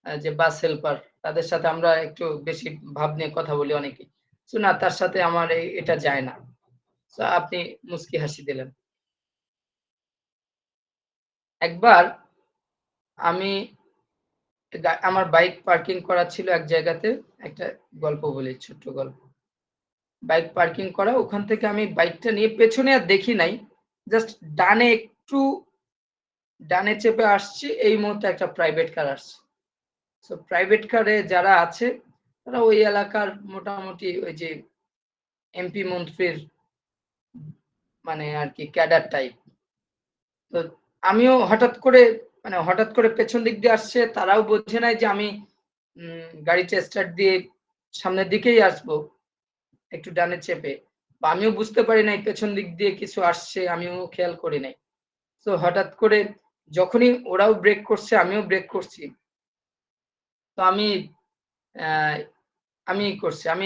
যে বাস হেল্পার, তাদের সাথে আমরা একটু বেশি ভাব নিয়ে কথা বলি অনেকেই। তো না, তার সাথে আমার এটা যায় না। তো আপনি মুচকি হাসি দিলেন। একবার আমি আমার বাইক পার্কিং করা ছিল এক জায়গাতে। একটা গল্প বলি, ছোট্ট গল্প। বাইক পার্কিং করা, ওখান থেকে আমি বাইকটা নিয়ে পেছনে আর দেখি নাই, জাস্ট ডানে একটু ডানে চেপে আসছি, এই মুহূর্তে একটা প্রাইভেট কার আসছে। তো প্রাইভেট কারে যারা আছে তারা ওই এলাকার মোটামুটি ওই যে এমপি মন্ত্রীর মানে আর কি ক্যাডার টাইপ। তো আমিও হঠাৎ করে পেছন দিক দিয়ে আসছে, তারাও বোঝে নাই যে আমি গাড়িটা স্টার্ট দিয়ে সামনের দিকেই আসবো একটু ডানে চেপে, বা আমিও বুঝতে পারি নাই পেছন দিক দিয়ে কিছু আসছে, আমিও খেয়াল করি নাই। তো হঠাৎ করে যখনই ওরাও ব্রেক করছে আমিও ব্রেক করছি, তো আমি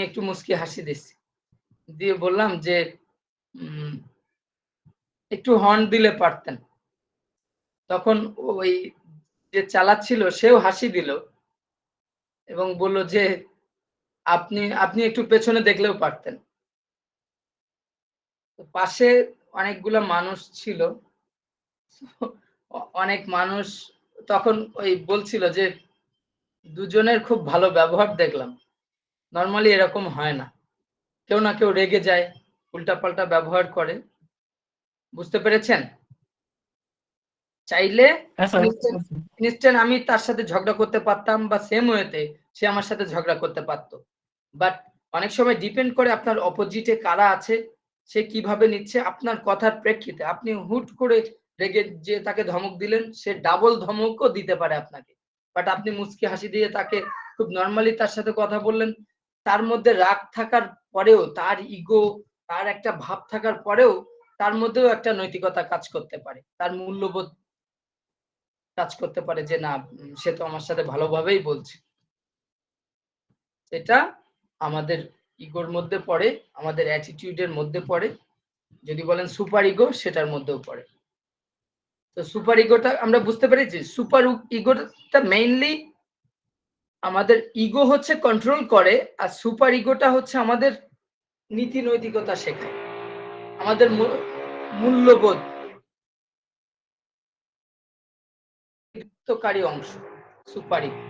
একটু মুচকি হাসি দিচ্ছি, দিয়ে বললাম যে একটু হর্ন দিলে পারতেন। তখন ওই যে চালাচ্ছিল সেও হাসি দিল এবং বলল যে আপনি একটু পেছনে দেখলেও পারতেন। পাশে অনেকগুলা মানুষ ছিল, অনেক মানুষ তখন ওই বলছিল যে দুজনের খুব ভালো ব্যবহার দেখলাম, নরমালি এরকম হয় না, কেউ না কেউ রেগে যায়, উল্টাপাল্টা ব্যবহার করে। বুঝতে পেরেছেন? চাইলে হ্যাঁ স্যার, ইনস্ট্যান্ট আমি তার সাথে ঝগড়া করতে পারতাম, বা সেম ওয়েতে সে আমার সাথে ঝগড়া করতে পারত। বাট অনেক সময় ডিপেন্ড করে আপনার অপোজিটে কারা আছে, সে কিভাবে নিচ্ছে আপনার কথার প্রেক্ষিতে। আপনি হুট করে রেগে যে তাকে ধমক দিলেন, সে ডাবল ধমকও দিতে পারে আপনাকে। বাট আপনি মুচকি হাসি দিয়ে তাকে খুব নরমালি তার সাথে কথা বললেন, তার মধ্যে রাগ থাকার পরেও, তার ইগো, তার একটা ভাব থাকার পরেও তার মধ্যেও একটা নৈতিকতা কাজ করতে পারে, তার মূল্যবোধ কাজ করতে পারে যে না, সে তো আমার সাথে ভালোভাবেই বলছে। এটা আমাদের ইগোর মধ্যে পড়ে, আমাদের অ্যাটিটিউডের মধ্যে পড়ে। যদি বলেন সুপার ইগো, সেটার মধ্যেও পড়ে। তো সুপার ইগোটা আমরা বুঝতে পেরেছি। সুপার ইগোটা মেইনলি আমাদের ইগো হচ্ছে কন্ট্রোল করে, আর সুপার ইগোটা হচ্ছে আমাদের নীতি নৈতিকতা শেখায়, আমাদের মূল্যবোধ কারী অংশ সুপার ইগো।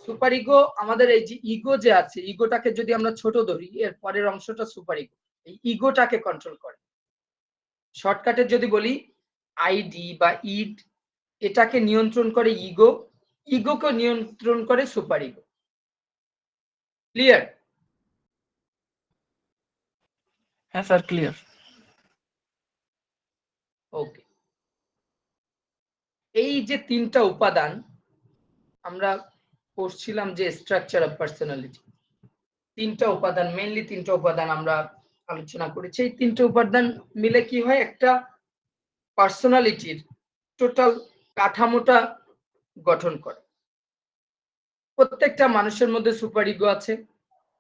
সুপার ইগো আমাদের এই যে ইগো যে আছে, ইগোটাকে যদি আমরা ছোট ধরি, এর পরের অংশটা সুপার ইগো, এই ইগোটাকে কন্ট্রোল করে। শর্টকাটে যদি বলি, আইডি বা ইড, এটাকে নিয়ন্ত্রণ করে ইগো, ইগোকে নিয়ন্ত্রণ করে সুপার ইগো। ক্লিয়ার? হ্যাঁ স্যার, ক্লিয়ার। ওকে। এই যে তিনটা উপাদান আমরা পড়ছিলাম, যে স্ট্রাকচার অফ পার্সোনালিটি, তিনটা উপাদান, মেইনলি তিনটা উপাদান আমরা আলোচনা করেছি। এই তিনটা উপাদান মিলে কি হয়, একটা পার্সোনালিটির টোটাল কাঠামোটা গঠন করে। প্রত্যেকটা মানুষের মধ্যে সুপার ইগো আছে,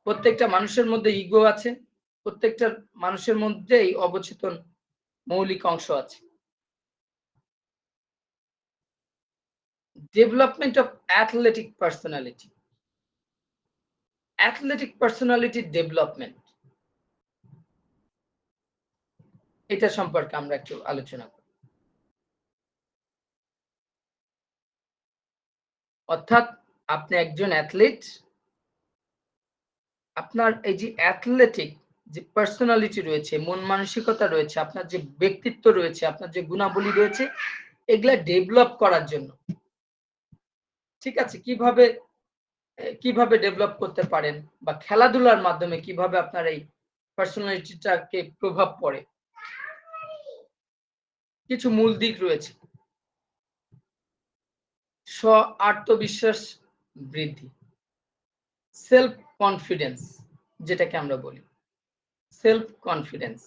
প্রত্যেকটা মানুষের মধ্যে ইগো আছে, প্রত্যেকটা মানুষের মধ্যেই অবচেতন মৌলিক অংশ আছে। Development of athletic personality, athletic পার্সোনালিটির ডেভেলপমেন্ট, এটা সম্পর্কে আমরা একটু আলোচনা করি। অর্থাৎ আপনি একজন অ্যাথলিট, আপনার এই যে অ্যাথলেটিক যে পার্সোনালিটি রয়েছে, মন মানসিকতা রয়েছে, আপনার যে ব্যক্তিত্ব রয়েছে, আপনার যে গুণাবলী রয়েছে, এগুলা ডেভেলপ করার জন্য, ঠিক আছে, কিভাবে ডেভেলপ করতে পারেন, বা খেলাধুলার মাধ্যমে কিভাবে আপনার এই পার্সোনালিটিটাকে প্রভাব পড়ে, কিছু মূল দিক রয়েছে। আত্মবিশ্বাস বৃদ্ধি, সেলফ কনফিডেন্স, যেটাকে আমরা বলি সেলফ কনফিডেন্স,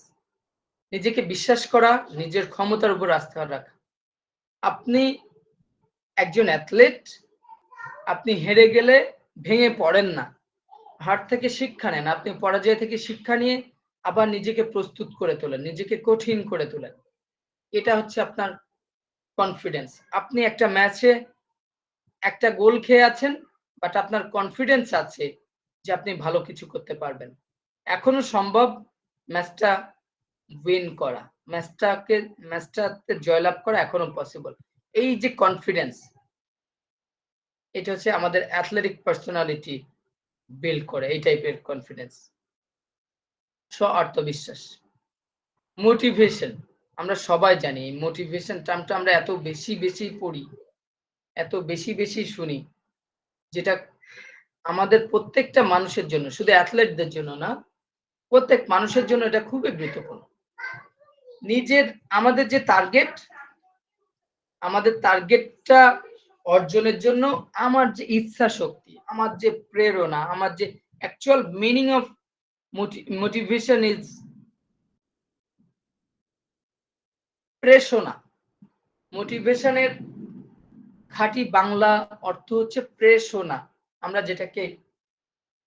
নিজেকে বিশ্বাস করা, নিজের ক্ষমতার উপর আস্থা রাখা। আপনি একজন অ্যাথলেট, আপনি হেরে গেলে ভেঙে পড়েন না, হার থেকে শিক্ষা নেন, আপনি পরাজয় থেকে শিক্ষা নিয়ে আবার নিজেকে প্রস্তুত করে তোলেন, নিজেকে কঠিন করে তোলেন। এটা হচ্ছে আপনার কনফিডেন্স। আপনি একটা ম্যাচে একটা গোল খেয়ে আছেন, বাট আপনার কনফিডেন্স আছে যে আপনি ভালো কিছু করতে পারবেন। এখনো সম্ভব ম্যাচটা উইন করা, ম্যাচটাতে জয়লাভ করা এখনো পসিবল। এই যে কনফিডেন্স, এটা হচ্ছে আমাদের অ্যাথলেটিক পার্সোনালিটি বিল্ড করে, এই টাইপের কনফিডেন্স। আত্মবিশ্বাস, মোটিভেশন। আমরা সবাই জানি এই মোটিভেশন টার্মটা আমরা এত বেশি পড়ি, এত বেশি শুনি, যেটা আমাদের প্রত্যেকটা মানুষের জন্য, শুধু অ্যাথলেটদের জন্য না, প্রত্যেক মানুষের জন্য এটা খুবই গুরুত্বপূর্ণ। আমাদের যে টার্গেটটা অর্জনের জন্য আমার যে ইচ্ছা শক্তি, আমার যে প্রেরণা, আমার যে actual meaning of motivation is প্রেরণা। মোটিভেশনের খাঁটি বাংলা অর্থ হচ্ছে প্রেরণা। আমরা যেটাকে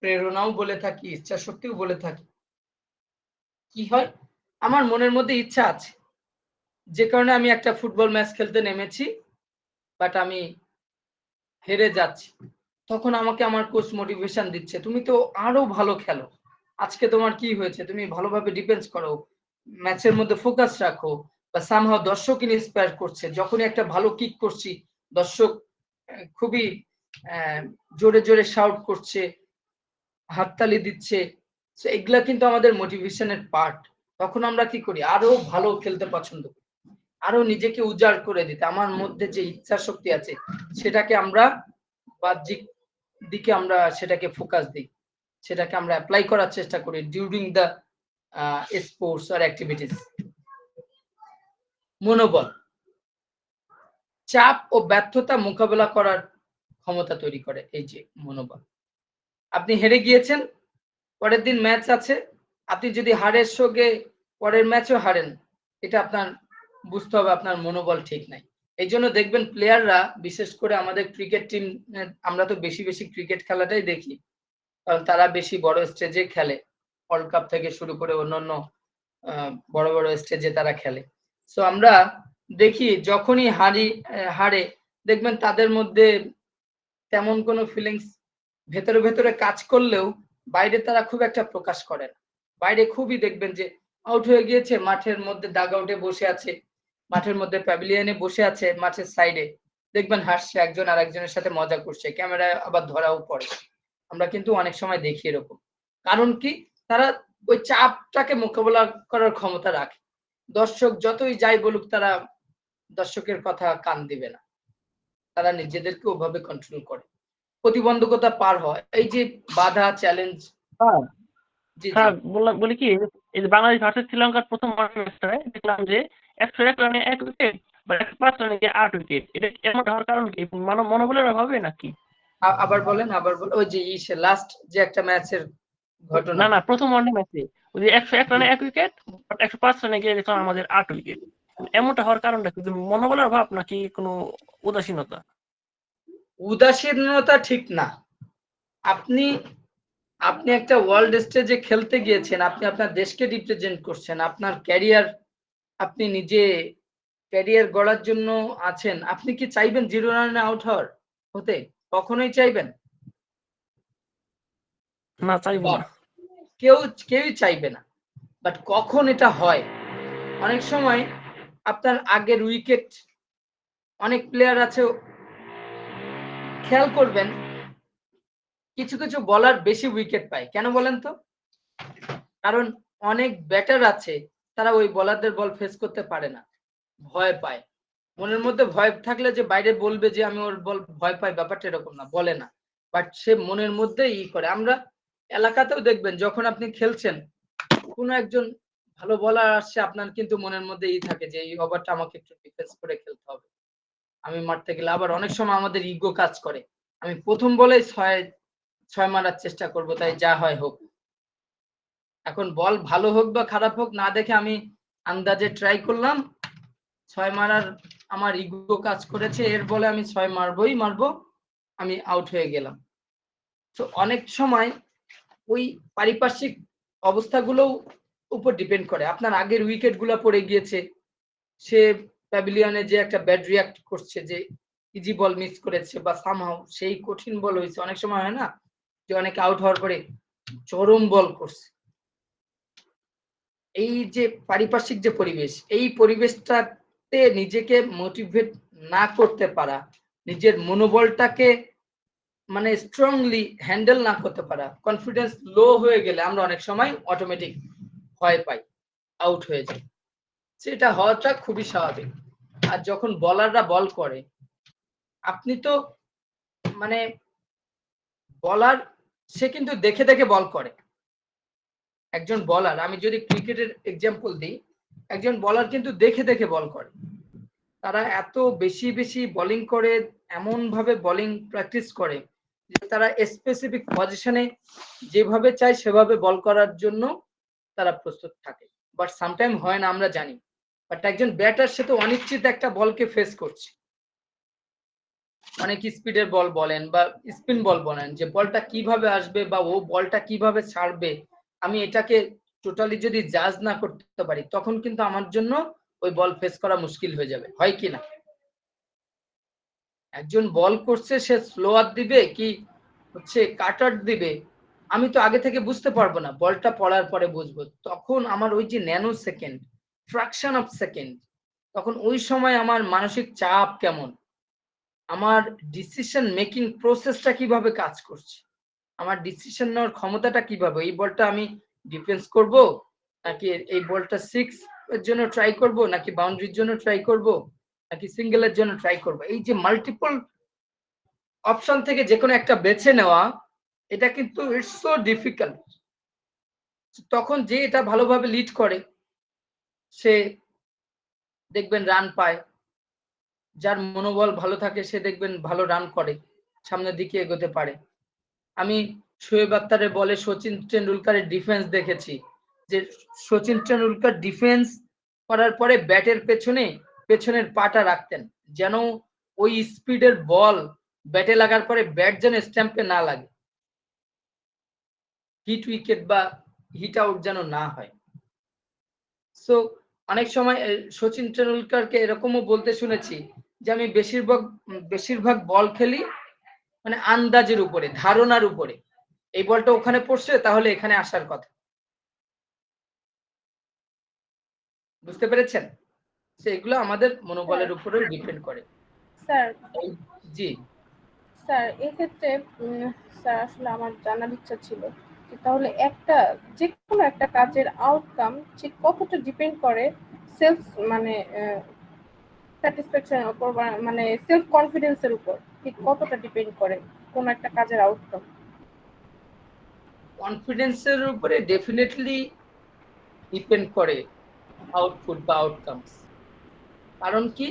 প্রেরণাও বলে থাকি, ইচ্ছা শক্তিও বলে থাকি। কি হয়, আমার মনের মধ্যে ইচ্ছা আছে, যে কারণে আমি একটা ফুটবল ম্যাচ খেলতে নেমেছি, বাট আমি হেরে যাচ্ছি। তখন আমাকে আমার কোচ মোটিভেশন দিচ্ছে, তুমি তো আরো ভালো খেলো, আজকে তোমার কি হয়েছে, তুমি ভালোভাবে ডিফেন্স করো, ম্যাচের মধ্যে ফোকাস রাখো। বা সামহাও দর্শক ইন্সপায়ার করছে, যখনই একটা ভালো কিক করছি, দর্শক খুবই জোরে শাউট করছে, হাততালি দিচ্ছে। এগুলা কিন্তু আমাদের মোটিভেশনের পার্ট। তখন আমরা কি করি, আরো ভালো খেলতে পছন্দ করি, আরো নিজেকে উজাড় করে দিতে। আমার মধ্যে যে ইচ্ছা শক্তি আছে সেটাকে আমরা বাহ্যিক দিকে আমরা সেটাকে ফোকাস দিই, সেটাকে আমরা অ্যাপ্লাই করার চেষ্টা করি ডিউরিং দ্য স্পোর্টস আর অ্যাক্টিভিটিস। মনোবল, চাপ ও ব্যর্থতা মোকাবেলা করার ক্ষমতা তৈরি করে এই যে মনোবল। আপনি হেরে গিয়েছেন, পরের দিন ম্যাচ আছে, আপনি যদি হারের সঙ্গে পরের ম্যাচও হারেন, এটা আপনার বুঝতে হবে আপনার মনোবল ঠিক নাই। এই জন্য দেখবেন প্লেয়াররা, বিশেষ করে আমাদের ক্রিকেট টিম, আমরা তো বেশি ক্রিকেট খেলাটাই দেখি, কারণ তারা বেশি বড় স্টেজে খেলে, ওয়ার্ল্ড কাপ থেকে শুরু করে অন্যান্য বড় স্টেজে তারা খেলে। সো আমরা দেখি যখনই হারে, দেখবেন তাদের মধ্যে তেমন কোনো ফিলিংস ভেতরে কাজ করলেও বাইরে তারা খুব একটা প্রকাশ করে না। বাইরে খুবই দেখবেন যে আউট হয়ে গিয়েছে, মাঠের মধ্যে ডাগ আউটে বসে আছে, মাঠের মধ্যে প্যাভিলিয়নে বসে আছে, মাঠের সাইডে দেখবেন হাসছে, একজন আরেকজনের সাথে মজা করছে, ক্যামেরায় আবার ধরাও পড়ে। আমরা কিন্তু অনেক সময় দেখি এরকম। কারণ কি, তারা ওই চাপটাকে মোকাবেলা করার ক্ষমতা রাখে। দর্শক যতই যাই বলুক, তারা দর্শকের কথা কান দিবে না, তারা নিজেদেরকে ওভাবে কন্ট্রোল করে, প্রতিবন্ধকতা পার হয়। এই যে বাধা, চ্যালেঞ্জ। জি জি, হ্যাঁ, বলি কি, এই যে বাংলাদেশ ভার্সেস শ্রীলঙ্কার প্রথম ম্যাচটায় দেখলাম যে 101 রানে 1 উইকেট বা 105 রানে গিয়ে 8 উইকেট। এটা এমন হওয়ার কারণ কি, মনোবলের অভাবে নাকি? আবার বলেন। ওই যে লাস্ট যে একটা ম্যাচের ঘটনা। না, প্রথম ওয়ানডে ম্যাচে ওই যে 101 রানে 1 উইকেট, 105 রানে গিয়ে দেখলাম আমাদের 8 উইকেট। এমনটা হওয়ার কারণটা কি, মনোবলের অভাব নাকি কোনো উদাসীনতা? উদাসীনতা ঠিক না। আপনি একটা ওয়ার্ল্ড স্টেজে খেলতে গিয়েছেন, আপনি আপনার দেশকে রিপ্রেজেন্ট করছেন, আপনার ক্যারিয়ার, আপনি নিজে ক্যারিয়ার গড়ার জন্য আছেন। আপনি কি চাইবেন 0 রানে আউট হতে? কখনোই চাইবেন না, চাইবো না। কেউই চাইবে না। বাট কখন এটা হয়, অনেক সময় আপনার আগের উইকেট, অনেক প্লেয়ার আছে, খেয়াল করবেন কিছু বলার বেশি উইকেট পায়। কেন বলেন তো? কারণ অনেক ব্যাটার আছে, তারা ওই বোলারদের বল ফেস করতে পারে না, ভয় পায়। মনের মধ্যে ভয় থাকলে যে বাইরে বলবে যে আমি ওর বল ভয় পাই, ব্যাপারটা এরকম না, বলে না, বাট সে মনের মধ্যে করে। আমরা এলাকাতেও দেখবেন, যখন আপনি খেলছেন, কোনো একজন ভালো বলার আসছে, আপনার কিন্তু মনের মধ্যে থাকে যে এই ওভারটা আমাকে একটু ডিফেন্স করে খেলতে হবে, আমি মারতে গেলে। আবার অনেক সময় আমাদের ইগো কাজ করে, আমি প্রথম বলেই ছয় মারার চেষ্টা করব, তাই যা হয় হোক। এখন বল ভালো হোক বা খারাপ হোক না দেখে আমি আন্দাজে ট্রাই করলাম, 6 মারার আমার ইগো কাজ করেছে, এর বলে আমি 6 মারবো। আমি আউট হয়ে গেলাম। তো অনেক সময় ওই পারিপার্শ্বিক অবস্থাগুলোও উপর ডিপেন্ড করে। আপনার আগের উইকেট গুলা পড়ে গিয়েছে, সে প্যাভিলিয়নে যে একটা ব্যাড রিয়াক্ট করছে, যে ইজি বল মিস করেছে বা সামহাউ সেই কঠিন বল হয়েছে। অনেক সময় হয় না যে অনেকে আউট হওয়ার পরে চরম বল করছে। এই যে পারিপার্শ্বিক যে পরিবেশ, এই পরিবেশটাতে নিজেকে মোটিভেট না করতে পারা, নিজের মনোবলটাকে মানে স্ট্রংলি হ্যান্ডেল না করতে পারা, কনফিডেন্স লো হয়ে গেলে আমরা অনেক সময় অটোমেটিক ভয় পাই, আউট হয়ে যাই। সেটা হওয়াটা খুবই স্বাভাবিক। আর যখন বলাররা বল করে, আপনি তো মানে বলার সে কিন্তু দেখে দেখে বল করে। একজন বলার, আমি যদি ক্রিকেটের এক্সাম্পল দিই, একজন বলার কিন্তু দেখে দেখে বল করে। তারা এত বেশি বেশি বোলিং করে, এমন ভাবে বোলিং প্র্যাকটিস করে যে তারা স্পেসিফিক পজিশনে যেভাবে চায় সেভাবে বল করার জন্য তারা প্রস্তুত থাকে। বাট সামটাইম হয় না, আমরা জানি। বাট একজন ব্যাটার সে তো অনিশ্চিত একটা বলকে ফেস করছে। অনেক স্পিডের বল বলেন বা স্পিন বল বলেন, যে বলটা কিভাবে আসবে বা ও বলটা কিভাবে ছাড়বে, আমি এটাকে টোটালি যদি জাজ না করতে পারি, তখন কিন্তু আমার জন্য ওই বল ফেস করা মুশকিল হয়ে যাবে। হয় কি না? একজন বল করছে, সে স্লোয়ার দিবে কি হচ্ছে কাটার দিবে, আমি তো আগে থেকে বুঝতে পারবো না, বলটা পড়ার পরে বুঝবো। তখন আমার ওই যে nano second, fraction of second, তখন ওই সময় আমার মানসিক চাপ কেমন, আমার ডিসিশন মেকিং প্রসেসটা কিভাবে কাজ করছে, আমার ডিসিশন নেওয়ার ক্ষমতাটা কিভাবে, এই বলটা আমি ডিফেন্স করব নাকি এই বলটা সিক্স এর জন্য ট্রাই করব, নাকি বাউন্ডারির জন্য ট্রাই করব, নাকি সিঙ্গেলের জন্য ট্রাই করব। এই যে মাল্টিপল অপশন থেকে যে কোনো একটা বেছে নেওয়া, এটা কিন্তু ইটস সো ডিফিকাল্ট। তখন যে এটা ভালোভাবে লিড করে সে দেখবেন রান পায়, যার মনোবল ভালো থাকে সে দেখবেন ভালো রান করে, সামনের দিকে এগোতে পারে। আমি শোয়েব আক্তারের বলে সচিন টেন্ডুলকারের ডিফেন্স দেখেছি, যে সচিন টেন্ডুলকার ডিফেন্স করার পরে ব্যাটের পেছনের পাটা রাখতেন, যেন ওই স্পিডের বল ব্যাটে লাগার পরে ব্যাট যেন স্ট্যাম্পে না লাগে, হিট উইকেট বা হিট আউট যেন না হয়। সো অনেক সময় সচিন টেন্ডুলকারকে এরকমও বলতে শুনেছি যে আমি বেশিরভাগ বল খেলি মানে আন্দাজের উপরে, ধারণার উপরে, এই বলটা ওখানে পড়ছে তাহলে এখানে আসার কথা। বুঝতে পেরেছেন? এগুলো আমাদের মনোবলের উপরেও ডিপেন্ড করে। স্যার জি স্যার এক্ষেত্রে স্যার আসলে আমার জানার ইচ্ছা ছিল যে তাহলে একটা যে কোনো একটা কাজের আউটকাম ঠিক কতটা ডিপেন্ড করে সেলফ মানে স্যাটিসফ্যাকশনের উপর বা মানে সেলফ কনফিডেন্সের উপর, ঠিক কতটা ডিপেন্ড করে কোন একটা কাজের আউটকাম? কনফিডেন্সের উপরে ডেফিনেটলি ডিপেন্ড করে আউটপুট বা আউটকামস। কারণ কি,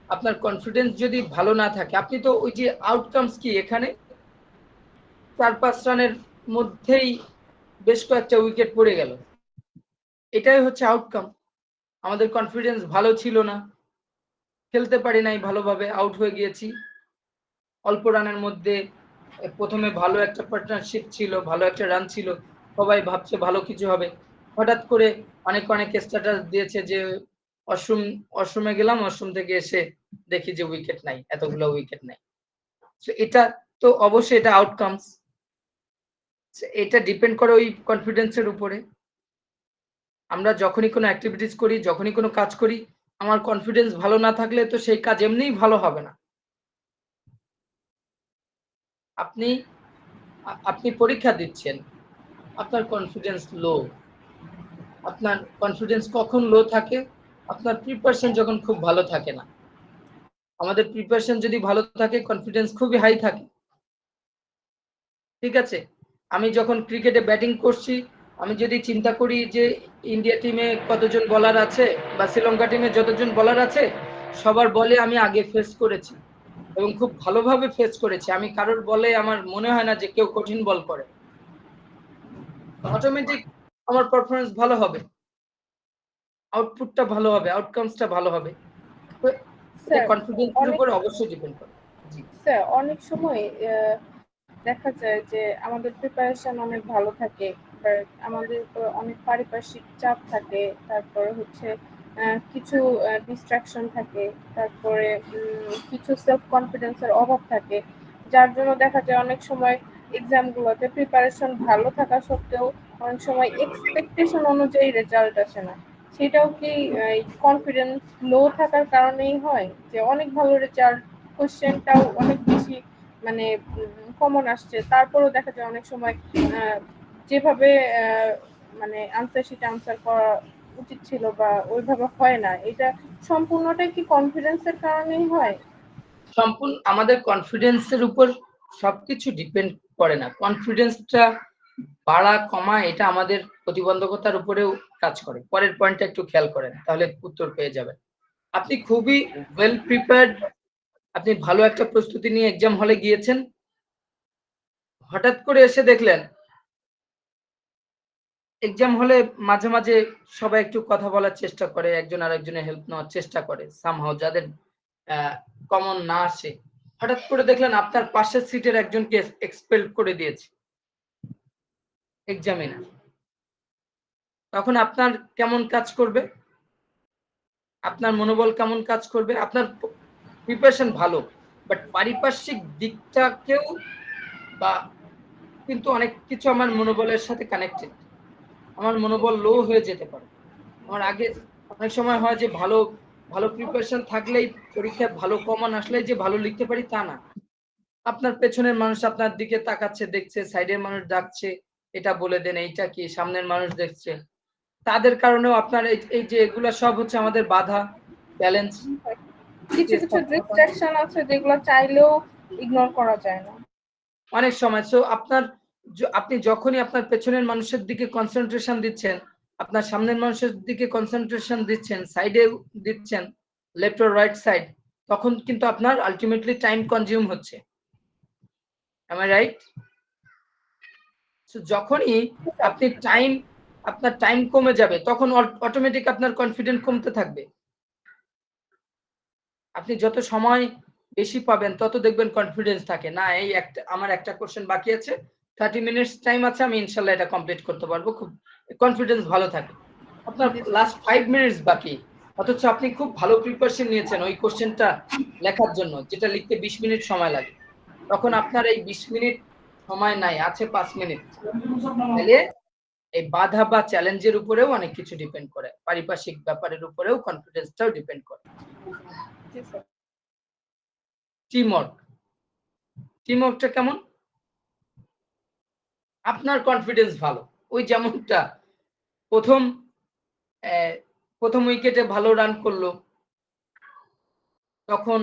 আপনার কনফিডেন্স যদি ভালো না থাকে, আপনি তো ওই যে আউটকামস কি এখানে 4-5 রানের মধ্যেই বেশ কয়েকটা উইকেট পড়ে গেল, এটাই হচ্ছে আউটকাম। আমাদের কনফিডেন্স ভালো ছিল না, খেলতে পারি নাই ভালোভাবে, আউট হয়ে গিয়েছি অল্প রানের মধ্যে। প্রথমে ভালো একটা পার্টনারশিপ ছিল, ভালো একটা রান ছিল, সবাই ভাবছে ভালো কিছু হবে, হঠাৎ করে অনেক স্ট্যাটাস দিয়েছে যে অসমে গেলাম, অসম থেকে এসে দেখি যে উইকেট নাই, এতগুলো উইকেট নাই। এটা তো অবশ্যই এটা আউটকামস, এটা ডিপেন্ড করে ওই কনফিডেন্সের উপরে। আমরা যখনই কোনো অ্যাক্টিভিটিস করি, যখনই কোনো কাজ করি, আমার কনফিডেন্স ভালো না থাকলে তো সেই কাজ এমনিই ভালো হবে না। আপনি পরীক্ষা দিচ্ছেন, আপনার কনফিডেন্স লো। আপনার কনফিডেন্স কখন লো থাকে? আপনার প্রিপারেশন যখন খুব ভালো থাকে না। আমাদের প্রিপারেশন যদি ভালো থাকে, কনফিডেন্স খুবই হাই থাকে। ঠিক আছে, আমি যখন ক্রিকেটে ব্যাটিং করছি, আমি যদি চিন্তা করি যে ইন্ডিয়া টিমে কতজন বোলার আছে বা শ্রীলঙ্কা টিমে যতজন বোলার আছে, সবার বলে আমি আগে ফেস করেছি এবং খুব ভালোভাবে ফেস করেছি, আমি কারোর বলে আমার মনে হয় না যে কেউ কঠিন বল করে, অটোমেটিক আমার পারফরমেন্স ভালো হবে, আউটপুটটা ভালো হবে, আউটকামসটা ভালো হবে। তো এটা স্যার কনফিডেন্সের অনেক উপর অবশ্যই ডিপেন্ড করে। জি স্যার অনেক সময় দেখা যায় যে আমাদের প্রিপারেশন অনেক ভালো থাকে, বাট আমাদের উপর অনেক পারিপার্শ্বিক চাপ থাকে, তারপরে হচ্ছে কিছু ডিস্ট্রাকশন থাকে, তারপরে কিছু সেলফ কনফিডেন্সের অভাব থাকে, যার জন্য দেখা যায় অনেক সময় এক্সামগুলোতে প্রিপারেশন ভালো থাকা সত্ত্বেও অনেক সময় এক্সপেকটেশন অনুযায়ী রেজাল্ট আসে না। সেটাও কি কনফিডেন্স লো থাকার কারণেই হয়, যে অনেক ভালো রেজাল্ট, কোশ্চেনটাও অনেক বেশি মানে কমন আসছে, তারপরেও দেখা যায় অনেক সময় যেভাবে মানে আনসার শিটে আনসার করা উচিত ছিল বা ওইভাবে হয় না, এটা সম্পূর্ণটাই কি কনফিডেন্সের কারণেই হয়? সম্পূর্ণ আমাদের কনফিডেন্সের উপর সবকিছু ডিপেন্ড করে না। কনফিডেন্সটা বাড়া কমা এটা আমাদের প্রতিবন্ধকতার উপরেও কাজ করে। পরের পয়েন্টটা একটু খেয়াল করেন, তাহলে উত্তর পেয়ে যাবেন। আপনি খুবই ওয়েল প্রিপেয়ার্ড, আপনি ভালো একটা প্রস্তুতি নিয়ে এক্সাম হলে গিয়েছেন, হঠাৎ করে এসে দেখলেন এক্সাম হলে মাঝে মাঝে সবাই একটু কথা বলার চেষ্টা করে, একজন আরেকজনের হেল্প নেওয়ার চেষ্টা করে, সামহাও যাদের কমন না আসে, হঠাৎ করে দেখলেন আপনার পাশের সিটের একজনকে এক্সপেল করে দিয়েছে এক্সামিনার। তখন আপনার কেমন কাজ করবে? আপনার মনোবল কেমন কাজ করবে? আপনার প্রিপারেশন ভালো, বাট পারিপার্শ্বিক দিকটাকেও বা কিন্তু অনেক কিছু আমার মনোবলের সাথে কানেক্টেড। আমার মনোবল লো হয়ে যেতে পারে। আমার আগে অনেক সময় হয় যে ভালো ভালো প্রিপারেশন থাকলেই পরীক্ষায় ভালো কমন আসলেই যে ভালো লিখতে পারি তা না। আপনার পেছনের মানুষ আপনার দিকে তাকাচ্ছে, দেখছে, সাইডের মানুষ ডাকছে, এটা বলে দেন, এইটা কি, সামনের মানুষ দেখছে। তাদের কারণেও আপনার এই যে এগুলা সব হচ্ছে আমাদের বাধা, চ্যালেঞ্জ। কিছু কিছু ডিস্ট্রাকশন আছে যেগুলো চাইলেও ইগনোর করা যায় না। অনেক সময় সো আপনি যখনই আপনার পেছনের মানুষের দিকে কনসেন্ট্রেশন দিচ্ছেন, আপনার সামনের মানুষের দিকে কনসেন্ট্রেশন দিচ্ছেন, সাইডে দিচ্ছেন, লেফট অর রাইট সাইড, তখন কিন্তু আপনার আলটিমেটলি টাইম কনজিউম হচ্ছে। Am I right? সো যখনই আপনি আপনার টাইম কমে যাবে, তখন অটোমেটিক আপনার কনফিডেন্ট কমতে থাকবে। আপনি যত সময় বেশি পাবেন তত দেখবেন কনফিডেন্স থাকে না, এই আমার একটা কোশ্চেন বাকি আছে, 30 মিনিটস টাইম আছে, আমি ইনশাল্লাহ এটা কমপ্লিট করতে পারবো, খুব কনফিডেন্স ভালো থাকে। আপনার লাস্ট 5 মিনিটস বাকি, অথচ আপনি খুব ভালো প্রিপারেশন নিয়েছেন ওই কোশ্চেনটা লেখার জন্য, যেটা লিখতে 20 মিনিট সময় লাগে, তখন আপনার এই 20 মিনিট সময় নাই, আছে 5 মিনিট। তাহলে এই বাধা বা চ্যালেঞ্জের উপরেও অনেক কিছু ডিপেন্ড করে, পারিপার্শ্বিক ব্যাপারের উপরেও কনফিডেন্সটাও ডিপেন্ড করে। টিমওয়ার্কটা কেমন? আপনার কনফিডেন্স ভালো, ওই যেমনটা প্রথম উইকেটে ভালো রান করলো, তখন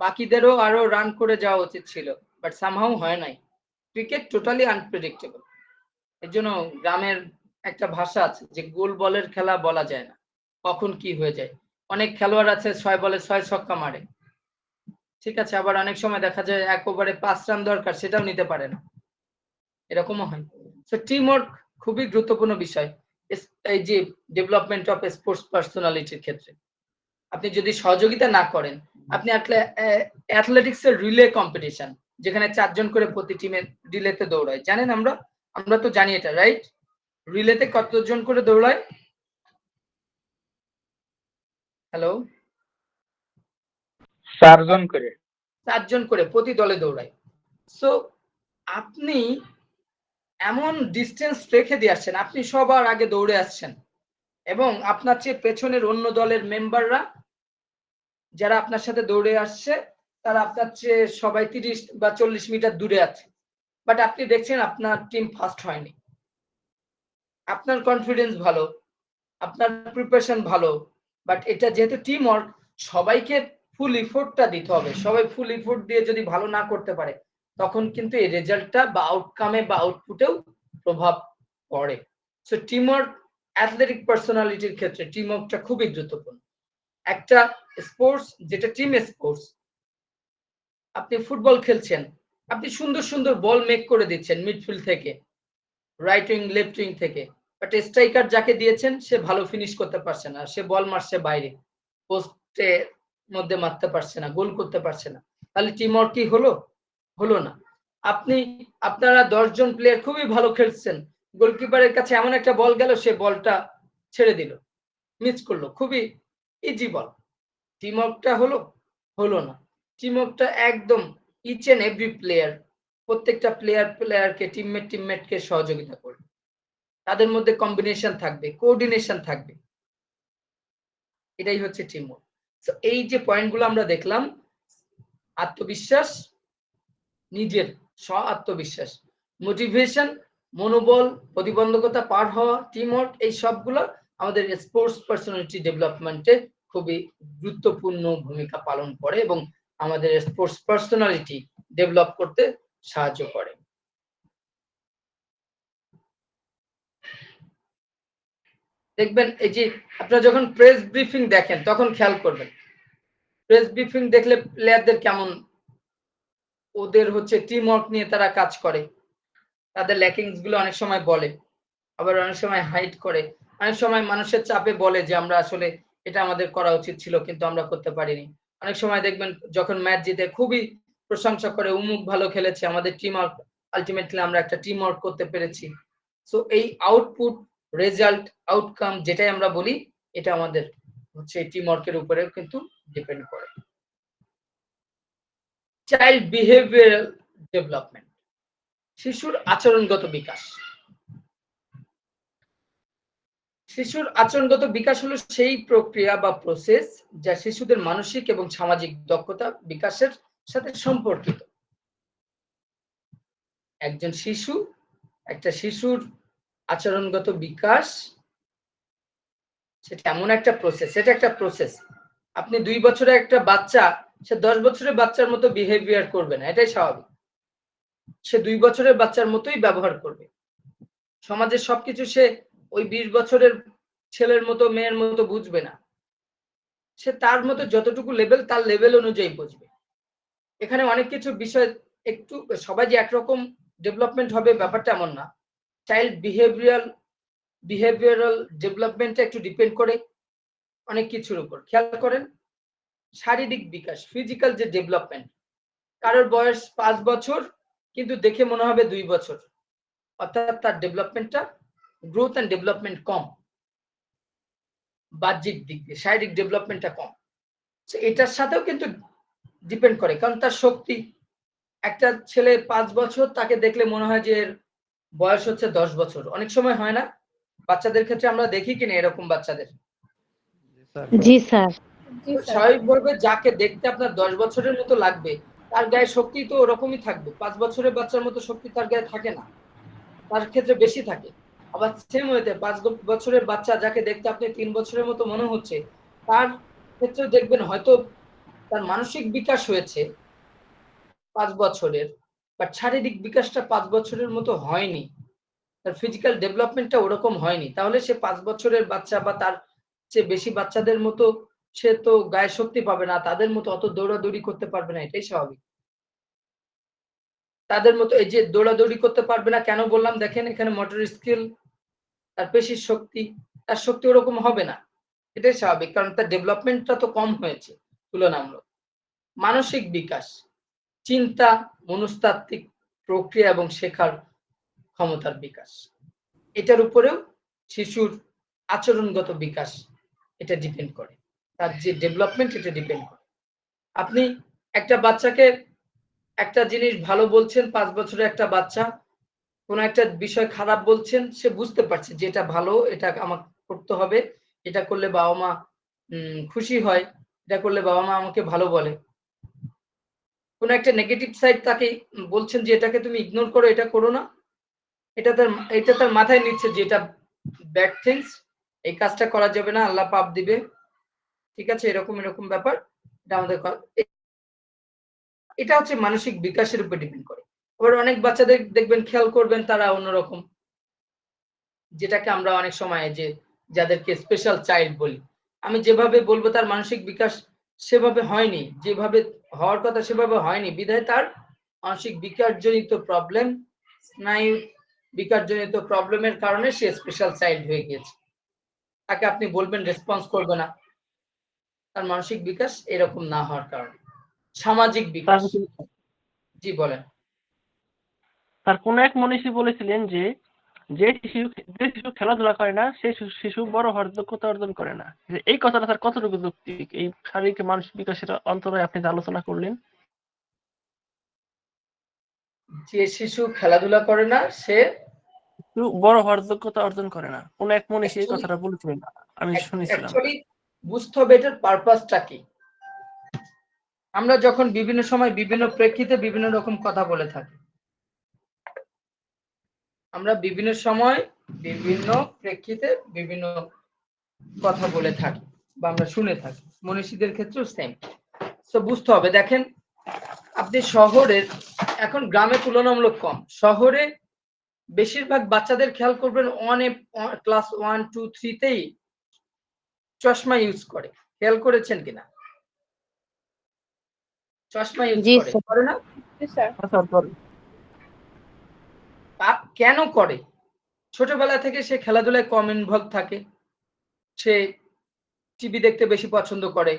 বাকিদেরও আরো রান করে যাওয়া উচিত ছিল, বাট সামহাউ হয় নাই। Cricket totally unpredictable. এর জন্য গ্রামের একটা ভাষা আছে যে গোল বলের খেলা বলা যায় না, কখন কি হয়ে যায়। অনেক খেলোয়াড় আছে 6 বলে 6 ছক্কা মারে, ঠিক আছে, আবার অনেক সময় দেখা যায় 1 ওভারে 5 রান দরকার, সেটাও নিতে পারে না, এরকমও হয়। সো টিম ওয়ার্ক খুবই গুরুত্বপূর্ণ বিষয় এই যে ডেভেলপমেন্ট অফ স্পোর্টস পার্সোনালিটির ক্ষেত্রে। আপনি যদি সহযোগিতা না করেন, আপনি অ্যাথলেটিক্স এর রিলে কম্পিটিশন, যেখানে 4 জন করে প্রতি টিমের রিলেতে দৌড়ায়, জানেন? আমরা তো জানি এটা, রাইট? রিলেতে কতজন করে দৌড়ায়? হ্যালো? 4 জন করে। 4 জন করে প্রতি দলে দৌড়ায়। সো আপনি এমন ডিস্টেন্স রেখে দিয়ে আসছেন, আপনি সবার আগে দৌড়ে আসছেন, এবং আপনার চেয়ে পেছনের অন্য দলের মেম্বাররা যারা আপনার সাথে দৌড়ে আসছে, তারা আপনার চেয়ে সবাই 30 বা 40 মিটার দূরে আছে, বাট আপনি দেখছেন আপনার টিম ফার্স্ট হয়নি। আপনার কনফিডেন্স ভালো, আপনার প্রিপারেশন ভালো, বাট এটা যেহেতু টিম ওয়ার্ক, সবাইকে ফুল ইফোর্টটা দিতে হবে। সবাই ফুল ইফোর্ট দিয়ে যদি ভালো না করতে পারে, তখন কিন্তু এই রেজাল্টটা বা আউটকামে বা আউটপুটেও প্রভাব পড়ে। সো টিম ওয়ার্ক অ্যাথলেটিক পার্সোনালিটির ক্ষেত্রে টিম ওয়ার্কটা খুবই গুরুত্বপূর্ণ। একটা স্পোর্টস যেটা টিম স্পোর্টস, আপনি ফুটবল খেলছেন, আপনি সুন্দর সুন্দর বল মেক করে দিচ্ছেন মিডফিল্ড থেকে, রাইট উইং, লেফট উইং থেকে, বাট স্ট্রাইকার যাকে দিয়েছেন সে ভালো ফিনিশ করতে পারছে না, সে বল মারছে বাইরে, পোস্টের মধ্যে মারতে পারছে না, গোল করতে পারছে না। তাহলে টিম ওয়ার্ক কি হলো? হলো না। আপনারা 10 জন প্লেয়ার খুবই ভালো খেলছেন, গোলকিপারের কাছে এমন একটা বল গেল, সে বলটা ছেড়ে দিল, মিস করলো, খুবই ইজি বল। টিম ওয়ার্কটা হলো? হলো না। টিম ওয়ার্কটা একদম ইচ এন্ড এভরি প্লেয়ার, প্রত্যেকটা প্লেয়ারকে টিমমেটকে সহযোগিতা করবে, তাদের মধ্যে কম্বিনেশন থাকবে, কোঅর্ডিনেশন থাকবে, এটাই হচ্ছে টিম ওয়ার্ক। তো এই যে পয়েন্টগুলো আমরা দেখলাম, আত্মবিশ্বাস, নিজের আত্মবিশ্বাস, মোটিভেশন, মনোবল, প্রতিবন্ধকতা পার হওয়া, টিম ওয়ার্ক, এই সবগুলো আমাদের স্পোর্টস পার্সোনালিটি ডেভেলপমেন্টে খুবই গুরুত্বপূর্ণ ভূমিকা পালন করে এবং আমাদের স্পোর্টস পার্সোনালিটি ডেভেলপ করতে সাহায্য করে। দেখবেন এই যে আপনারা যখন প্রেস ব্রিফিং দেখেন তখন খেয়াল করবেন, প্রেস ব্রিফিং দেখলে প্লেয়ারদের কেমন, ওদের হচ্ছে টিম ওয়ার্ক নিয়ে তারা কাজ করে, তাদের ল্যাকিংস গুলো অনেক সময় বলে, আবার অনেক সময় হাইড করে, অনেক সময় মানুষের চাপে বলে যে আমরা আসলে এটা আমাদের করা উচিত ছিল কিন্তু আমরা করতে পারিনি। অনেক সময় দেখবেন যখন ম্যাচ জিতে খুবই প্রশংসা করে, উমুক ভালো খেলেছে, আমাদের টিম ওয়ার্ক, আলটিমেটলি আমরা একটা টিম ওয়ার্ক করতে পেরেছি। সো এই আউটপুট, রেজাল্ট, আউটকাম যেটাই আমরা বলি, এটা আমাদের হচ্ছে টিম ওয়ার্কের উপরেও কিন্তু ডিপেন্ড করে। চাইল্ড বিহেভিয়ারাল ডেভেলপমেন্ট, শিশুর আচরণগত বিকাশ। শিশুর আচরণগত বিকাশ হলো সেই প্রক্রিয়া বা প্রসেস যা শিশুদের মানসিক এবং সামাজিক দক্ষতা বিকাশের সাথে সম্পর্কিত। একটা শিশুর আচরণগত বিকাশ, সেটা এমন একটা প্রসেস, সেটা একটা প্রসেস। আপনি 2 বছরের একটা বাচ্চা, সে 10 বছরের বাচ্চার মতো বিহেভিয়ার করবে না, এটাই স্বাভাবিক। সে 2 বছরের বাচ্চার মতোই ব্যবহার করবে। সমাজের সবকিছু সে ওই 20 বছরের ছেলের মতো মেয়ের মতো বুঝবে না, সে তার মতো যতটুকু লেভেল, তার লেভেল অনুযায়ী বুঝবে। এখানে অনেক কিছু বিষয়, একটু সবাই যে একরকম ডেভেলপমেন্ট হবে ব্যাপারটা এমন না। চাইল্ড বিহেভিয়ারাল ডেভেলপমেন্টটা একটু ডিপেন্ড করে অনেক কিছুর উপর। খেয়াল করেন, শারীরিক বিকাশ, ফিজিক্যাল যে ডেভেলপমেন্ট, কারোর বয়স 5 বছর কিন্তু দেখে মনে হবে 2 বছর, অর্থাৎ তার ডেভেলপমেন্টটা, গ্রোথ এন্ড ডেভেলপমেন্ট কম, বাহ্যিক দিক দিয়ে শারীরিক ডেভেলপমেন্টটা কম। এটার সাথেও কিন্তু ডিপেন্ড করে, কারণ তার শক্তি, একটা ছেলে 5 বছর, তাকে দেখলে মনে হয় যে এর বয়স হচ্ছে 10 বছর, অনেক সময় হয় না? বাচ্চাদের ক্ষেত্রে আমরা দেখি কিনা এরকম বাচ্চাদের? জি স্যার। জি স্যার। স্বাভাবিকভাবে যাকে দেখতে আপনার 10 বছরের মতো লাগবে, তার গায়ে শক্তি তো ওরকমই থাকবে। 5 বছরের বাচ্চার মতো শক্তি তার গায়ে থাকে না, তার ক্ষেত্রে বেশি থাকে। আবার সেম ওয়েতে 5 বছরের বাচ্চা যাকে দেখতে আপনি 3 বছরের মতো মনে হচ্ছে, তার ক্ষেত্রে দেখবেন হয়তো তার মানসিক বিকাশ হয়েছে 5 বছরের, বাট শারীরিক বিকাশটা 5 বছরের মতো হয়নি, তার ফিজিক্যাল ডেভেলপমেন্টটা ওরকম হয়নি। তাহলে সে 5 বছরের বাচ্চা বা তার চেয়ে বেশি বাচ্চাদের মতো সে তো গায়ে শক্তি পাবে না, তাদের মতো অত দৌড়াদৌড়ি করতে পারবে না, এটাই স্বাভাবিক। তাদের মতো এই যে দৌড়াদৌড়ি করতে পারবে না কেন বললাম, দেখেন এখানে মোটর স্কিল, তার পেশির শক্তি, তার শক্তি ওরকম হবে না, এটাই স্বাভাবিক, কারণ তার ডেভেলপমেন্টটা তো কম হয়েছে তুলনামূলক। মানসিক বিকাশ, চিন্তা, মনস্তাত্ত্বিক প্রক্রিয়া এবং শেখার ক্ষমতার বিকাশ, এটার উপরেও শিশুর আচরণগত বিকাশ এটা ডিপেন্ড করে, তার যে ডেভেলপমেন্ট এটা ডিপেন্ড করে। আপনি একটা বাচ্চাকে একটা জিনিস ভালো বলছেন, 5 বছরের একটা বাচ্চা কোনো একটা বিষয় খারাপ বলছেন, সে বুঝতে পারছে যে এটা ভালো, এটা আমার করতে হবে, এটা করলে বাবা মা খুশি হয়, এটা করলে বাবা মা আমাকে ভালো বলে। কোনো একটা নেগেটিভ সাইড তাকে বলছেন যে এটাকে তুমি ইগনোর করো, এটা করো না, এটা তার মাথায় নিচ্ছে যে এটা ব্যাড থিংস, এই কাজটা করা যাবে না, আল্লাহ পাপ দিবে, ঠিক আছে, এরকম ব্যাপার, এটা আমাদের এটা হচ্ছে মানসিক বিকাশের উপর ডিপেন্ড করে। আবার অনেক বাচ্চাদের দেখবেন, খেয়াল করবেন, তারা অন্যরকম, যেটাকে আমরা অনেক সময় যে যাদেরকে স্পেশাল চাইল্ড বলি, আমি যেভাবে বলবো তার মানসিক বিকাশ সেভাবে হয়নি, যেভাবে হওয়ার কথা সেভাবে হয়নি, বিধায় তার মানসিক বিকাশজনিত প্রবলেম, স্নায়ু বিকাশজনিত প্রবলেমের কারণে সে স্পেশাল চাইল্ড হয়ে গিয়েছে। তাকে আপনি বলবেন রেসপন্স করবে না, তার মানসিক বিকাশ এরকম না হওয়ার কারণে। সামাজিক বিকাশ। জি বলেন। স্যার কোন এক মনীষী বলেছিলেন যে যে শিশু খেলাধুলা করে না সেই শিশু বড় হওয়ার দক্ষতা অর্জন করে না। এই কথাটা স্যার কতটুকু যৌক্তিক? এই শারীরিক মানসিক বিকাশের অন্তরায় আপনি যে আলোচনা করলেন। যে শিশু খেলাধুলা করে না সে বড় হওয়ার যোগ্যতা অর্জন করে না। কোন এক মনীষী এই কথাটা বলেছিলেন, আমি শুনেছিলাম। অ্যাকচুয়ালি বুঝতে হবে এটার পারপাসটা কি। আমরা যখন বিভিন্ন সময় বিভিন্ন প্রেক্ষিতে বিভিন্ন রকম কথা বলে থাকি, আমরা বিভিন্ন সময় বিভিন্ন প্রেক্ষিতে বিভিন্ন কথা বলে থাকি বা আমরা শুনে থাকি, মনীষীদের ক্ষেত্রেও সেম। তো বুঝতে হবে, দেখেন আপনি শহরের, এখন গ্রামে তুলনামূলক কম, শহরে বেশিরভাগ বাচ্চাদের খেয়াল করবেন ক্লাস 1, 2, 3তেই চশমা ইউজ করে। খেয়াল করেছেন কিনা? চশমা ইউজ জি করে, স্যার। করে না? জি স্যার। কেন করে? ছোটবেলা থেকে সে খেলাধুলায় কম ইনভলভ থাকে, সে টিভি দেখতে বেশি পছন্দ করে,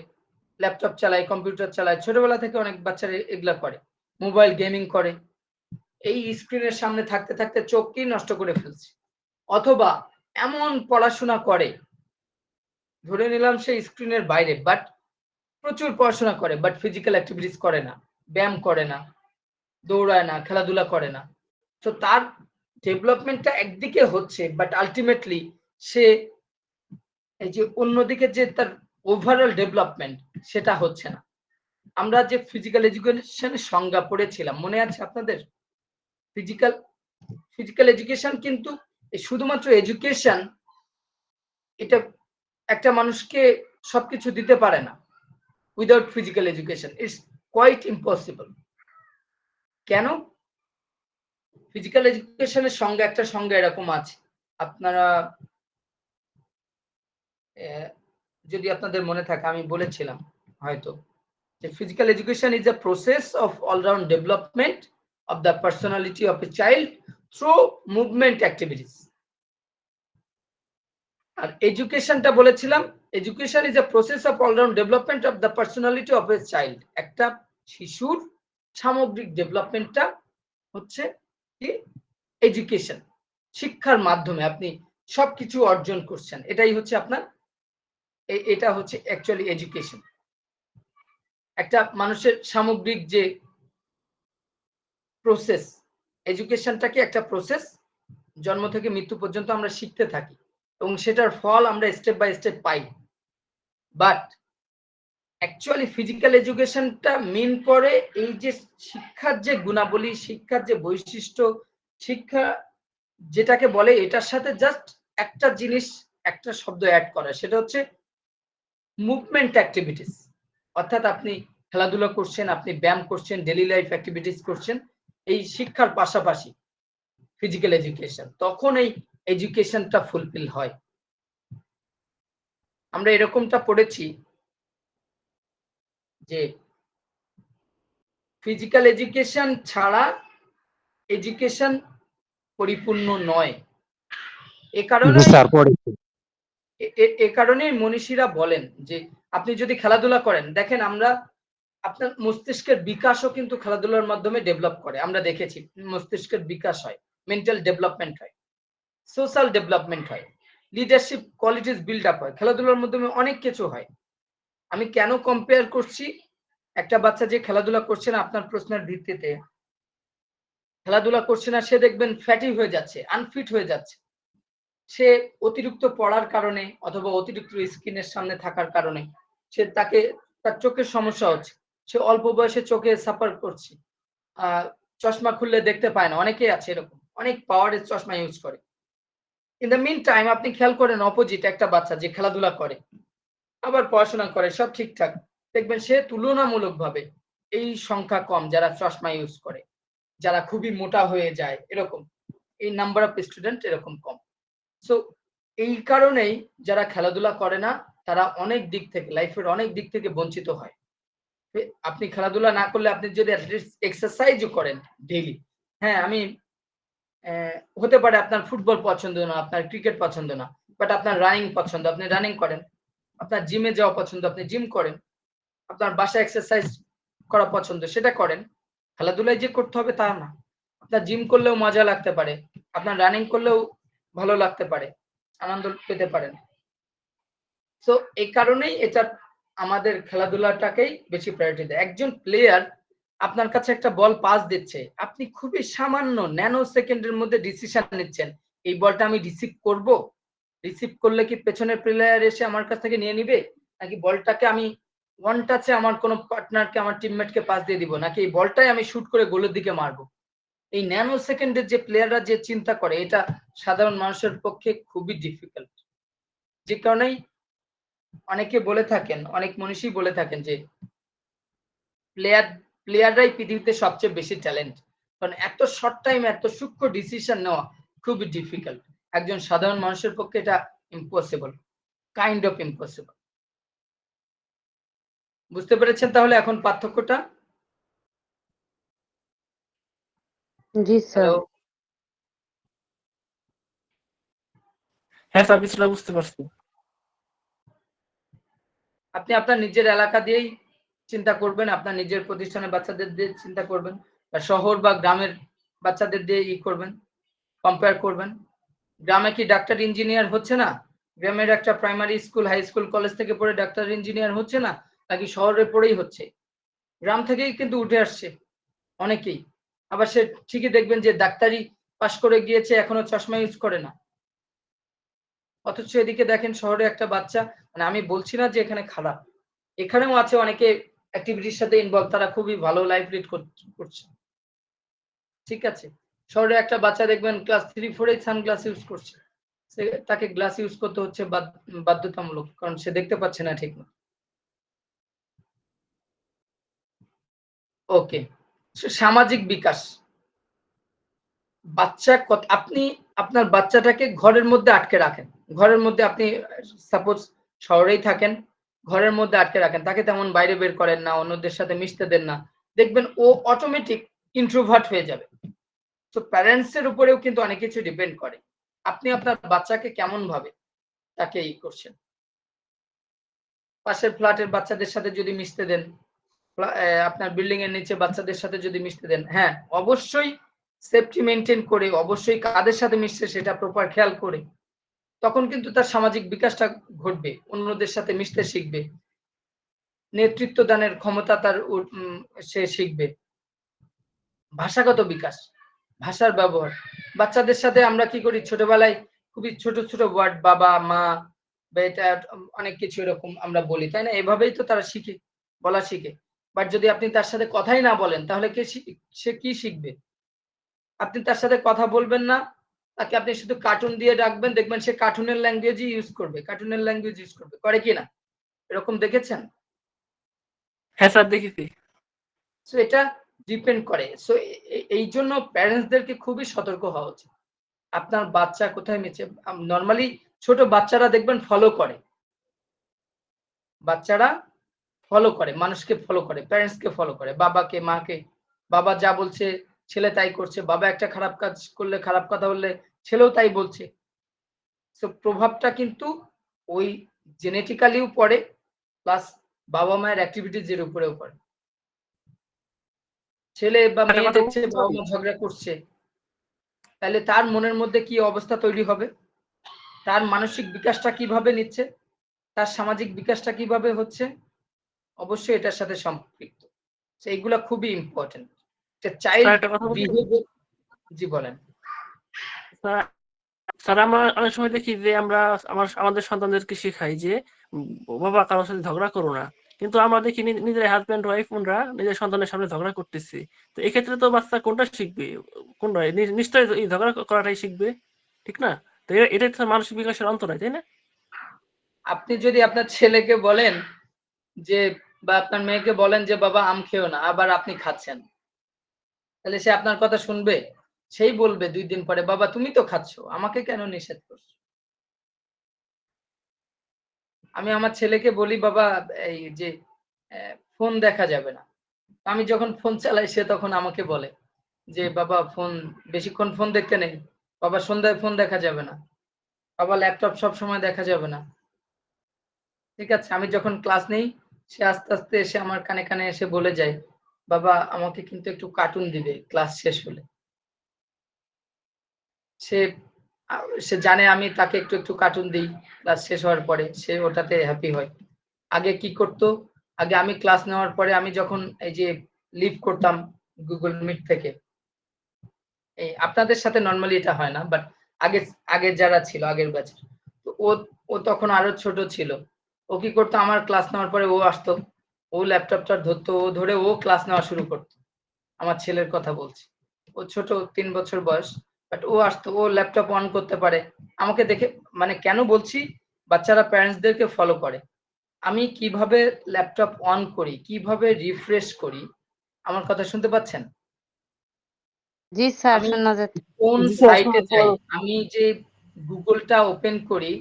ল্যাপটপ চালায়, কম্পিউটার চালায়। ছোটবেলা থেকে অনেক বাচ্চারা এগুলা করে, মোবাইল গেমিং করে। এই স্ক্রিনের সামনে থাকতে থাকতে চোখকেই নষ্ট করে ফেলছে। অথবা এমন পড়াশোনা করে, ধরে নিলাম সে স্ক্রিনের বাইরে, বাট প্রচুর পড়াশোনা করে, বাট ফিজিক্যাল অ্যাক্টিভিটিস করে না, ব্যায়াম করে না, দৌড়ায় না, খেলাধুলা করে না। তো তার ডেভেলপমেন্টটা একদিকে হচ্ছে, বাট আলটিমেটলি সে এই যে অন্যদিকে যে তার ওভারঅল ডেভেলপমেন্ট সেটা হচ্ছে না। আমরা যে ফিজিক্যাল এডুকেশনের সংজ্ঞা পড়েছিলাম, মনে আছে আপনাদের? ফিজিক্যাল এডুকেশন কিন্তু শুধুমাত্র এডুকেশন, এটা একটা মানুষকে সবকিছু দিতে পারে না। Without physical education it's quite impossible. কেন? ফিজিক্যাল এডুকেশনের সংজ্ঞা, একটা সংজ্ঞা এরকম আছে, আপনারা যদি আপনাদের মনে থাকে আমি বলেছিলাম হয়তো, যে physical education is a process of all round development of the personality of a child through movement activities. আর এডুকেশনটা বলেছিলাম, education is a process of all round development of the personality of a child. একটা শিশুর সামগ্রিক ডেভেলপমেন্টটা হচ্ছে কি এডুকেশন। শিক্ষার মাধ্যমে আপনি সবকিছু অর্জন করছেন, এটাই হচ্ছে আপনার, এটা হচ্ছে অ্যাকচুয়ালি এডুকেশন। একটা মানুষের সামগ্রিক যে প্রসেস, এডুকেশনটা কি একটা প্রসেস, জন্ম থেকে মৃত্যু পর্যন্ত আমরা শিখতে থাকি এবং সেটার ফল আমরা স্টেপ বাই স্টেপ পাই। বাট অ্যাকচুয়ালি ফিজিক্যাল এডুকেশনটা মিন করে এই যে শিক্ষার যে গুণাবলী, শিক্ষার যে বৈশিষ্ট্য, শিক্ষা যেটাকে বলে, এটার সাথে জাস্ট একটা জিনিস, একটা শব্দ অ্যাড করা, সেটা হচ্ছে মুভমেন্ট অ্যাক্টিভিটিস। অর্থাৎ আপনি খেলাধুলা করছেন, আপনি ব্যায়াম করছেন, ডেইলি লাইফ অ্যাক্টিভিটিস করছেন, এই শিক্ষার পাশাপাশি ফিজিক্যাল এডুকেশন, তখন এই এডুকেশনটা ফুলফিল হয়। আমরা এরকমটা পড়েছি যে ফিজিক্যাল এডুকেশন ছাড়া এডুকেশন পরিপূর্ণ নয়। এ কারণে মনীষীরা বলেন যে আপনি যদি খেলাধুলা করেন, দেখেন আমরা, আপনার মস্তিষ্কের বিকাশও কিন্তু খেলাধুলার মাধ্যমে ডেভেলপ করে। আমরা দেখেছি মস্তিষ্কের বিকাশ হয়, মেন্টাল ডেভেলপমেন্ট হয়, সোশ্যাল ডেভেলপমেন্ট হয়, লিডারশিপ কোয়ালিটিস বিল্ড আপ হয়, খেলাধুলার মাধ্যমে অনেক কিছু হয়। আমি কেন কম্পেয়ার করছি, একটা বাচ্চা যে খেলাধুলা করছে না, আপনার প্রশ্নের ভিত্তিতে খেলাধুলা করছে না, সে দেখবেন ফ্যাটি হয়ে যাচ্ছে, আনফিট হয়ে যাচ্ছে। সে অতিরিক্ত পড়ার কারণে অথবা অতিরিক্ত স্ক্রিনের সামনে থাকার কারণে তার চোখের সমস্যা হচ্ছে, সে অল্প বয়সে চোখে সাফার করছে, চশমা খুললে দেখতে পায় না, অনেকেই আছে এরকম, অনেক পাওয়ারের চশমা ইউজ করে। ইন দ্য মিন টাইম আপনি খেয়াল করেন অপোজিট একটা বাচ্চা যে খেলাধুলা করে আবার পড়াশোনা করে, সব ঠিকঠাক, দেখবেন সে তুলনামূলকভাবে এই সংখ্যা কম যারা চশমা ইউজ করে, যারা খুবই মোটা হয়ে যায়, এরকম এই নাম্বার অফ স্টুডেন্ট এরকম কম। সো এই কারণেই যারা খেলাধুলা করে না তারা অনেক দিক থেকে, লাইফের অনেক দিক থেকে বঞ্চিত হয়। আপনি খেলাধুলা না করলে আপনি যদি অ্যাটলিস্ট এক্সারসাইজও করেন ডেইলি, হ্যাঁ আমি হতে পারে আপনার ফুটবল পছন্দ না, আপনার ক্রিকেট পছন্দ না, বাট আপনার রানিং পছন্দ, আপনি রানিং করেন, আপনার জিমে যাওয়া পছন্দ, আপনি জিম করেন, আপনার বাসায় এক্সারসাইজ করা পছন্দ সেটা করেন। খেলাধুলায় যে করতে হবে তা না। আপনার জিম করলেও মজা লাগতে পারে, আপনার রানিং করলেও ভালো লাগতে পারে, আনন্দ পেতে পারেন। সো এই কারণেই এটা আমাদের খেলাধুলাটাকেই বেশি প্রায়োরিটি দেয়। একজন প্লেয়ার আপনার কাছে একটা বল পাস দিচ্ছে, আপনি খুবই সামান্য ন্যানো সেকেন্ডের মধ্যে ডিসিশন নিচ্ছেন, এই বলটা আমি রিসিভ করব, রিসিভ করলে কি পেছনের প্লেয়ার এসে আমার কাছ থেকে নিয়ে নিবে, নাকি বলটাকে আমি ওয়ান টাচে আমার কোনো পার্টনারকে আমার টিমমেটকে পাস দিয়ে দিব, নাকি এই বলটাই আমি শুট করে গোলের দিকে মারবো। এই ন্যানো সেকেন্ডের যে প্লেয়াররা যে চিন্তা করে এটা সাধারণ মানুষের পক্ষে খুবই ডিফিকাল্ট। যে কারণেই অনেকে বলে থাকেন, অনেক মনীষী বলে থাকেন যে প্লেয়াররাই পৃথিবীতে সবচেয়ে বেশি ট্যালেন্ট, কারণ এত শর্ট টাইম এত সূক্ষ্ম ডিসিশন নেওয়া খুবই ডিফিকাল্ট। একজন সাধারণ মানুষের পক্ষে এটা ইম্পসিবল, কাইন্ড অফ ইম্পসিবল। বুঝতে পেরেছেন তাহলে এখন পার্থক্যটা? জি স্যার। হ্যালো, হ্যাঁ স্যার, কিছুটা বুঝতে পারছি। আপনি আপনার নিজের এলাকা দিয়েই চিন্তা করবেন, আপনার নিজের প্রতিষ্ঠানের বাচ্চাদের দিয়ে চিন্তা করবেন, বা শহর বা গ্রামের বাচ্চাদের দিয়ে করবেন, কম্পেয়ার করবেন। গ্রামে কি ডাক্তার ইঞ্জিনিয়ার হচ্ছে না? গ্রামের একটা primary school, high school, college থেকে পড়ে ডাক্তার ইঞ্জিনিয়ার হচ্ছে না, নাকি শহরে পড়েই হচ্ছে? গ্রাম থেকেই কিন্তু উঠে আসছে অনেকেই। আবার সে ঠিকই দেখবেন যে ডাক্তারি পাশ করে গিয়েছে, এখনো চশমা ইউজ করে না। অথচ এদিকে দেখেন শহরে একটা বাচ্চা, মানে আমি বলছি না যে এখানে খারাপ, এখানেও আছে অনেকে অ্যাক্টিভিটির সাথে ইনভলভ, তারা খুবই ভালো লাইফ লিড করছে, ঠিক আছে। শহরে একটা বাচ্চা দেখবেন ক্লাস 3-4 সানগ্লাস ইউজ করছে, তাকে গ্লাস ইউজ করতে হচ্ছে বাধ্যতামূলক, কারণ সে দেখতে পাচ্ছে না ঠিক মতো। ওকে, সামাজিক বিকাশ। বাচ্চা আপনি আপনার বাচ্চাটাকে ঘরের মধ্যে আটকে রাখেন, ঘরের মধ্যে আপনি সাপোজ শহরেই থাকেন, ঘরের মধ্যে আটকে রাখেন, তাকে তেমন বাইরে বের করেন না, অন্যদের সাথে মিশতে দেন না, দেখবেন ও অটোমেটিক ইন্ট্রোভার্ট হয়ে যাবে। তো প্যারেন্টস এর উপরেও কিন্তু অনেক কিছু ডিপেন্ড করে, আপনি আপনার বাচ্চাকে কেমন ভাবে তাকে করছেন। পাশের ফ্ল্যাটের বাচ্চাদের সাথে যদি মিশতে দেন, আপনার বিল্ডিং এর নিচে বাচ্চাদের সাথে যদি মিশতে দেন, হ্যাঁ অবশ্যই সেফটি মেনটেন করে, অবশ্যই কাদের সাথে মিশছে সেটা প্রপার খেয়াল করে, তখন কিন্তু তার সামাজিক বিকাশটা ঘটবে, অন্যদের সাথে মিশতে শিখবে, নেতৃত্ব দানের ক্ষমতা তার সে শিখবে। ভাষাগত বিকাশ, ভাষার ব্যবহার, বাচ্চাদের সাথে আমরা কি করি ছোটবেলায় খুবই ছোট ছোট ওয়ার্ড, বাবা মা বা এটা অনেক কিছু এরকম আমরা বলি, তাই না? এভাবেই তো তারা শিখে, বলা শিখে। বাট যদি আপনি তার সাথে কথাই না বলেন তাহলে সে কি শিখবে? আপনি তার সাথে কথা বলবেন না, তাকে আপনি শুধু কার্টুন দিয়ে ডাকবেন, দেখবেন সে কার্টুনের ল্যাঙ্গুয়েজই ইউজ করবে, কার্টুনের ল্যাঙ্গুয়েজ ইউজ করবে, করে কি না? এরকম দেখেছেন? হ্যাঁ স্যার, দেখেছি। সো এটা ডিপেন্ড করে। সো এই জন্য প্যারেন্টসদেরকে খুবই সতর্ক হওয়া উচিত। আপনার বাচ্চা কোথায় মিশছে, নরমালি ছোট বাচ্চারা দেখবেন ফলো করে, বাচ্চারা ফলো করে, মানুষকে ফলো করে, প্যারেন্টসকে ফলো করে, বাবাকে মাকে। বাবা যা বলছে ছেলে তাই করছে, বাবা একটা খারাপ কাজ করলে, খারাপ কথা বললে ছেলেও তাই বলছে। সো প্রভাবটা কিন্তু ওই জেনেটিক্যালিও পড়ে, প্লাস বাবা মায়ের অ্যাক্টিভিটিজ এর উপরেও পড়ে। ছেলে বা একটা মেয়ে কথা দেখছে বলতে বাবা পারি? মা ঝগড়া করছে, তাহলে তার মনের মধ্যে কি অবস্থা তৈরি হবে, তার মানসিক বিকাশটা কিভাবে নিচ্ছে, তার সামাজিক বিকাশটা কিভাবে হচ্ছে, অবশ্যই এটার সাথে সম্পৃক্ত। এইগুলা খুবই ইম্পর্টেন্ট। স্যার চাইল্ড একটা কথা বলতে পারি? বিহেভিয়ার। জি বলেন। স্যার, স্যার আমরা অনেক সময় দেখি যে আমরা আমাদের সন্তানদেরকে শেখাই যে বাবা কারোর সাথে ঝগড়া করো না, কিন্তু আমরা দেখি নিজের হাজবেন্ড ওয়াইফ বোনরা নিজের সন্তানের সামনে ঝগড়া করতেছি। তো এক্ষেত্রে তো বাচ্চা কোনটা শিখবে? কোনটা? নিশ্চয়ই এই ঝগড়া করাটাই শিখবে, ঠিক না? তো এটাই তো মানসিক বিকাশের অন্ত নয়, তাই না? আপনি যদি আপনার ছেলেকে বলেন যে, বা আপনার মেয়েকে বলেন যে বাবা আম খেও না, আবার আপনি খাচ্ছেন, তাহলে সে আপনার কথা শুনবে? সেই বলবে 2 দিন পরে, বাবা তুমি তো খাচ্ছ, আমাকে কেন নিষেধ করছো? আমি আমার ছেলেকে বলি বাবা এই যে ফোন দেখা যাবে না, আমি যখন ফোন চালাই সে তখন আমাকে বলে যে বাবা ফোন, বেশিক্ষণ ফোন দেখতে নেই, বাবা সন্ধ্যায় ফোন দেখা যাবে না, বাবা ল্যাপটপ সব সময় দেখা যাবে না। ঠিক আছে, আমি যখন ক্লাস নেই সে আস্তে আস্তে এসে আমার কানে কানে এসে বলে যায় বাবা আমাকে কিন্তু একটু কার্টুন দিবে ক্লাস শেষ হলে। সে সে জানে আমি তাকে একটু একটু কার্টুন দিই ক্লাস শেষ হওয়ার পরে, সে ওটাতে হ্যাপি হয়। আগে কি করতো, আগে আমি ক্লাস নেওয়ার পরে আমি যখন এই যে লিভ করতাম গুগল মিট থেকে, এই আপনাদের সাথে নরমালি এটা হয় না, বাট আগে যারা ছিল আগের ব্যাচের, তো ও তখন আরো ছোট ছিল। ও কি করতো, আমার ক্লাস নেওয়ার পরে ও আসতো, ও ল্যাপটপটা ধরতো, ও ধরে ও ক্লাস নেওয়া শুরু করতো। আমার ছেলের কথা বলছি, ও ছোট 3 বছর বয়স, বাট ও আসতো, ও ল্যাপটপ অন করতে পারে আমাকে দেখে। মানে কেন বলছি, বাচ্চারা প্যারেন্টসদেরকে ফলো করে। আমি কিভাবে ল্যাপটপ অন করি, কিভাবে রিফ্রেশ করি, আমার কথা শুনতে পাচ্ছেন? জি স্যার, আমি শোনা যাচ্ছে। কোন জি স্যার, সাইটে যাই, আমি যে গুগলটা ওপেন করি,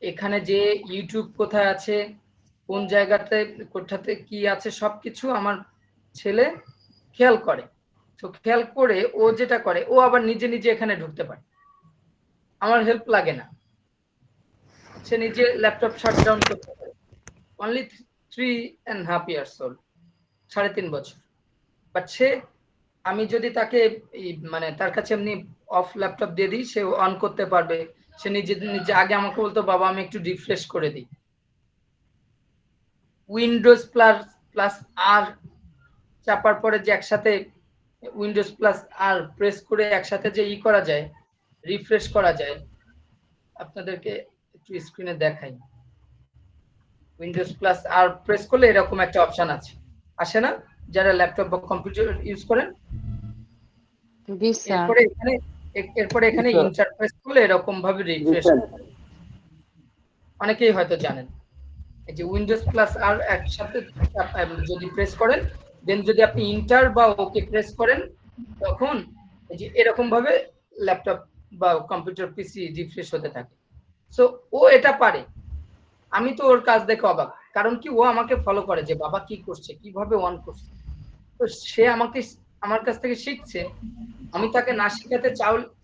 এখানে যে ইউটিউব কোথায় আছে, কোন জায়গাতে কোথাতে কি আছে, সবকিছু আমার ছেলে খেয়াল করে। তো খেয়াল করে ও যেটা করে, ও আবার নিজে নিজে এখানে ঢুকতে পারে, আমার হেল্প লাগে না। সে নিজে ল্যাপটপ শাটডাউন করতে পারে। অনলি 3.5 ইয়ার্স ওল্ড, 3.5 বছর। বাট সে, আমি যদি তাকে মানে তার কাছে এমনি অফ ল্যাপটপ দিয়ে দিই, সে অন করতে পারবে। সে নিজে নিজে, আগে আমাকে বলতো বাবা আমি একটু রিফ্রেশ করে দিই। উইন্ডোজ প্লাস আর চাপার পরে যে একসাথে উইন্ডোজ প্লাস আর প্রেস করে একসাথে যে করা যায়, রিফ্রেশ করা যায়, আপনাদেরকে একটু স্ক্রিনে দেখাই। উইন্ডোজ প্লাস আর প্রেস করলে এরকম একটা অপশন আছে, আসে না যারা ল্যাপটপ বা কম্পিউটার ইউজ করেন? জি স্যার। এরপরে এখানে ইন্টার প্রেস করলে এরকম ভাবে রিফ্রেশ, অনেকেই হয়তো জানেন। এই যে উইন্ডোজ প্লাস আর একসাথে যদি প্রেস করেন, দেন যদি আপনি ইন্টার বা ওকে প্রেস করেন, তখন এই যে এরকম ভাবে ল্যাপটপ বা কম্পিউটার পিসি রিফ্রেশ হতে থাকে। সো ও এটা পারে। আমি তো ওর কাজ দেখে অবাক, কারণ কি ও আমাকে ফলো করে যে বাবা কি করছে, কিভাবে অন করছে। তো সে আমার কাছ থেকে শিখছে। আমি তাকে না শিখাতে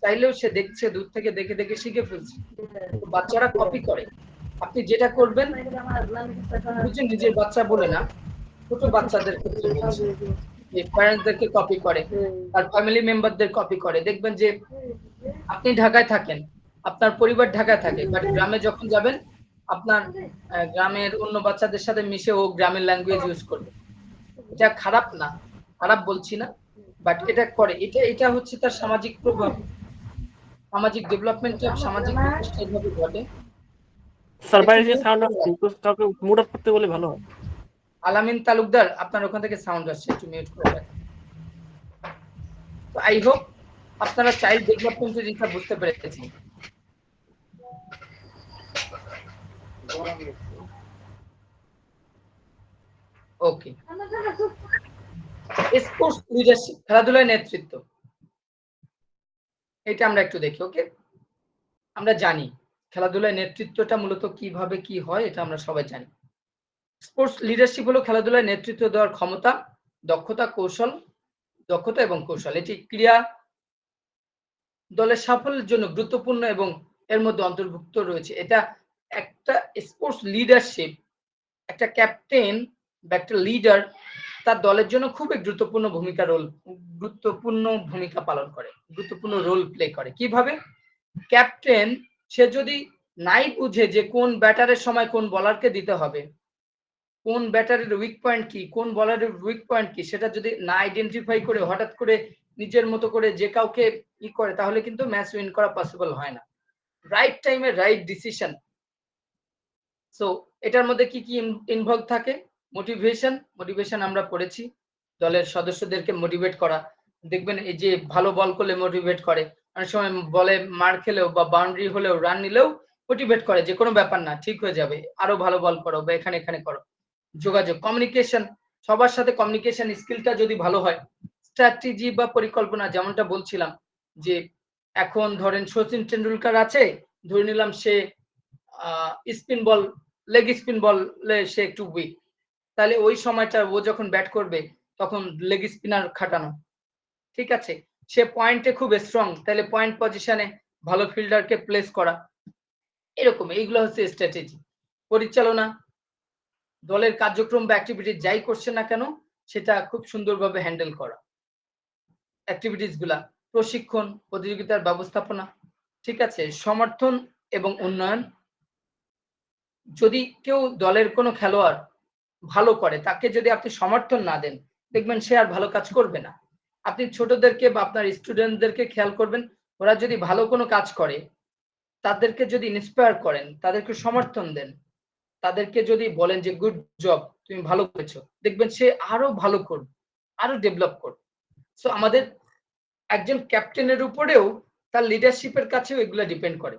চাইলেও সে দেখছে, দূর থেকে দেখে দেখে শিখে ফেলছে। তো বাচ্চারা কপি করে। আপনি যেটা করবেন, বুঝে নিজের বাচ্চা বলে না, ছোট বাচ্চাদের ক্ষেত্রে বলছি, যে প্যারেন্টসদেরকে কপি করে, তার ফ্যামিলি মেম্বারদের কপি করে। দেখবেন যে আপনি ঢাকায় থাকেন, আপনার পরিবার ঢাকায় থাকে, বাট গ্রামে যখন যাবেন, আপনার গ্রামের অন্য বাচ্চাদের সাথে মিশে ও গ্রামের ল্যাঙ্গুয়েজ ইউজ করবে। এটা খারাপ না, খারাপ বলছি না, বাট এটা করে। এটা হচ্ছে তার সামাজিক প্রভাব, সামাজিক ডেভেলপমেন্টটা, সামাজিক বিকাশটা এইভাবে ঘটে। স্যার একটু বাইরে যে মিউট সাউন্ড করে আসছে, রাখেন। একটু কাউকে মুড অফ করতে বলে ভালো হয়। আলামিন তালুকদার, আপনার ওখান থেকে সাউন্ড আসছে, একটু মিউট করে রাখেন। তো আই হোপ আপনারা চাইল্ড ডেভেলপমেন্টের জিনিসটা বুঝতে পেরেছেন। ওকে, স্পোর্টস লিডারশিপ, খেলাধুলায় নেতৃত্ব, এটা আমরা একটু দেখি। ওকে, আমরা জানি খেলাধুলায় নেতৃত্বটা মূলত কিভাবে কি হয়, এটা আমরা সবাই জানি। স্পোর্টস লিডারশিপ হলো খেলাধুলায় নেতৃত্ব দেওয়ার ক্ষমতা, দক্ষতা এবং কৌশল। এটি ক্রীড়া দলের সাফল্যের জন্য গুরুত্বপূর্ণ এবং এর মধ্যে অন্তর্ভুক্ত রয়েছে। এটা একটা স্পোর্টস লিডারশিপ, একটা ক্যাপ্টেন বা একটা লিডার তার দলের জন্য খুবই গুরুত্বপূর্ণ ভূমিকা পালন করে, গুরুত্বপূর্ণ রোল প্লে করে। কিভাবে? ক্যাপ্টেন সে যদি নাই বুঝে যে কোন ব্যাটারের সময় কোন বলারকে দিতে হবে, কোন ব্যাটারের উইক পয়েন্ট কি, কোন বলারের উইক পয়েন্ট কি, সেটা যদি না আইডেন্টিফাই করে হঠাৎ করে নিজের মতো করে যে কাউকে করে, তাহলে কিন্তু ম্যাচ উইন করা পসিবল হয় না। রাইট টাইমে রাইট ডিসিশন। সো এটার মধ্যে কি কি ইনভলভ থাকে? মোটিভেশন আমরা পড়েছি, দলের সদস্যদেরকে মোটিভেট করা। দেখবেন এই যে ভালো বল করলে মোটিভেট করে, অনেক সময় বলে মার খেলেও বা বাউন্ডারি হলেও রান নিলেও মোটিভেট করে যে কোনো ব্যাপার না, ঠিক হয়ে যাবে, আরো ভালো বল করো বা এখানে করো। যোগাযোগ, কমিউনিকেশন, সবার সাথে কমিউনিকেশন স্কিলটা যদি ভালো হয়, স্ট্র্যাটেজি বা পরিকল্পনা, যেমনটা বলছিলাম যে এখন ধরেন সচিন টেন্ডুলকার আছে, ধরে নিলাম সে স্পিন বল, লেগ স্পিন বলে সে একটু উইক, তাহলে ওই সময়টা ও যখন ব্যাট করবে তখন লেগ স্পিনার খাটানো, ঠিক আছে। সে পয়েন্টে খুব স্ট্রং, তাহলে পয়েন্ট পজিশনে ভালো ফিল্ডারকে প্লেস করা, এরকম। এইগুলো হচ্ছে স্ট্র্যাটেজি। পরিচালনা, দলের কার্যক্রম বা অ্যাক্টিভিটি যাই করছে না কেন, সেটা খুব সুন্দরভাবে হ্যান্ডেল করা, অ্যাক্টিভিটিস গুলা, প্রশিক্ষণ, প্রতিযোগিতার ব্যবস্থাপনা, ঠিক আছে, সমর্থন এবং উন্নয়ন। যদি কেউ দলের কোনো খেলোয়াড় ভালো করে, তাকে যদি আপনি সমর্থন না দেন, দেখবেন সে আর ভালো কাজ করবে না। আপনি ছোটদেরকে বা আপনার স্টুডেন্টদেরকে খেয়াল করবেন, ওরা যদি ভালো কোনো কাজ করে, তাদেরকে যদি ইন্সপায়ার করেন, তাদেরকে সমর্থন দেন, তাদেরকে যদি বলেন যে গুড জব, তুমি ভালো করেছো, দেখবেন সে আরো ভালো করবে, আরো ডেভেলপ করবে। সো আমাদের একজন ক্যাপ্টেনের উপরেও তার লিডারশিপের কাছেও এগুলো ডিপেন্ড করে।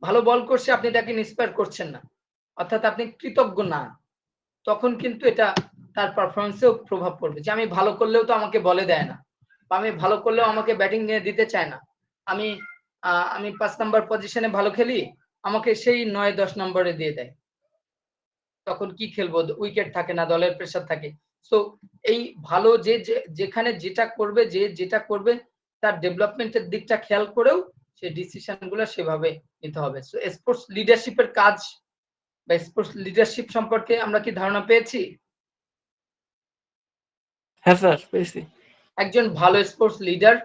ভালো বল করছে, আপনি তাকে ইন্সপায়ার করছেন না, অর্থাৎ আপনি কৃতজ্ঞ না, তখন কিন্তু এটা তার পারফরমেন্সেও প্রভাব পড়বে। যে আমি ভালো করলেও তো আমাকে বলে দেয় না, বা আমি ভালো করলেও আমাকে ব্যাটিং নিয়ে দিতে চায় না, আমি 5 নাম্বার পজিশনে ভালো খেলি, আমাকে সেই 9-10 নম্বরে দিয়ে দেয়, তখন কি খেলবো, উইকেট থাকে না, দলের প্রেসার থাকে। সো এই ভালো যেখানে যেটা করবে, যে যেটা করবে তার ডেভেলপমেন্টের দিকটা খেয়াল করেও সেই ডিসিশন গুলো সেভাবে নিতে হবে। সো স্পোর্টস লিডারশিপের কাজ বা স্পোর্টস লিডারশিপ সম্পর্কে আমরা কি ধারণা পেয়েছি? হ্যাঁ স্যার, পেয়েছি। একজন ভালো স্পোর্টস লিডার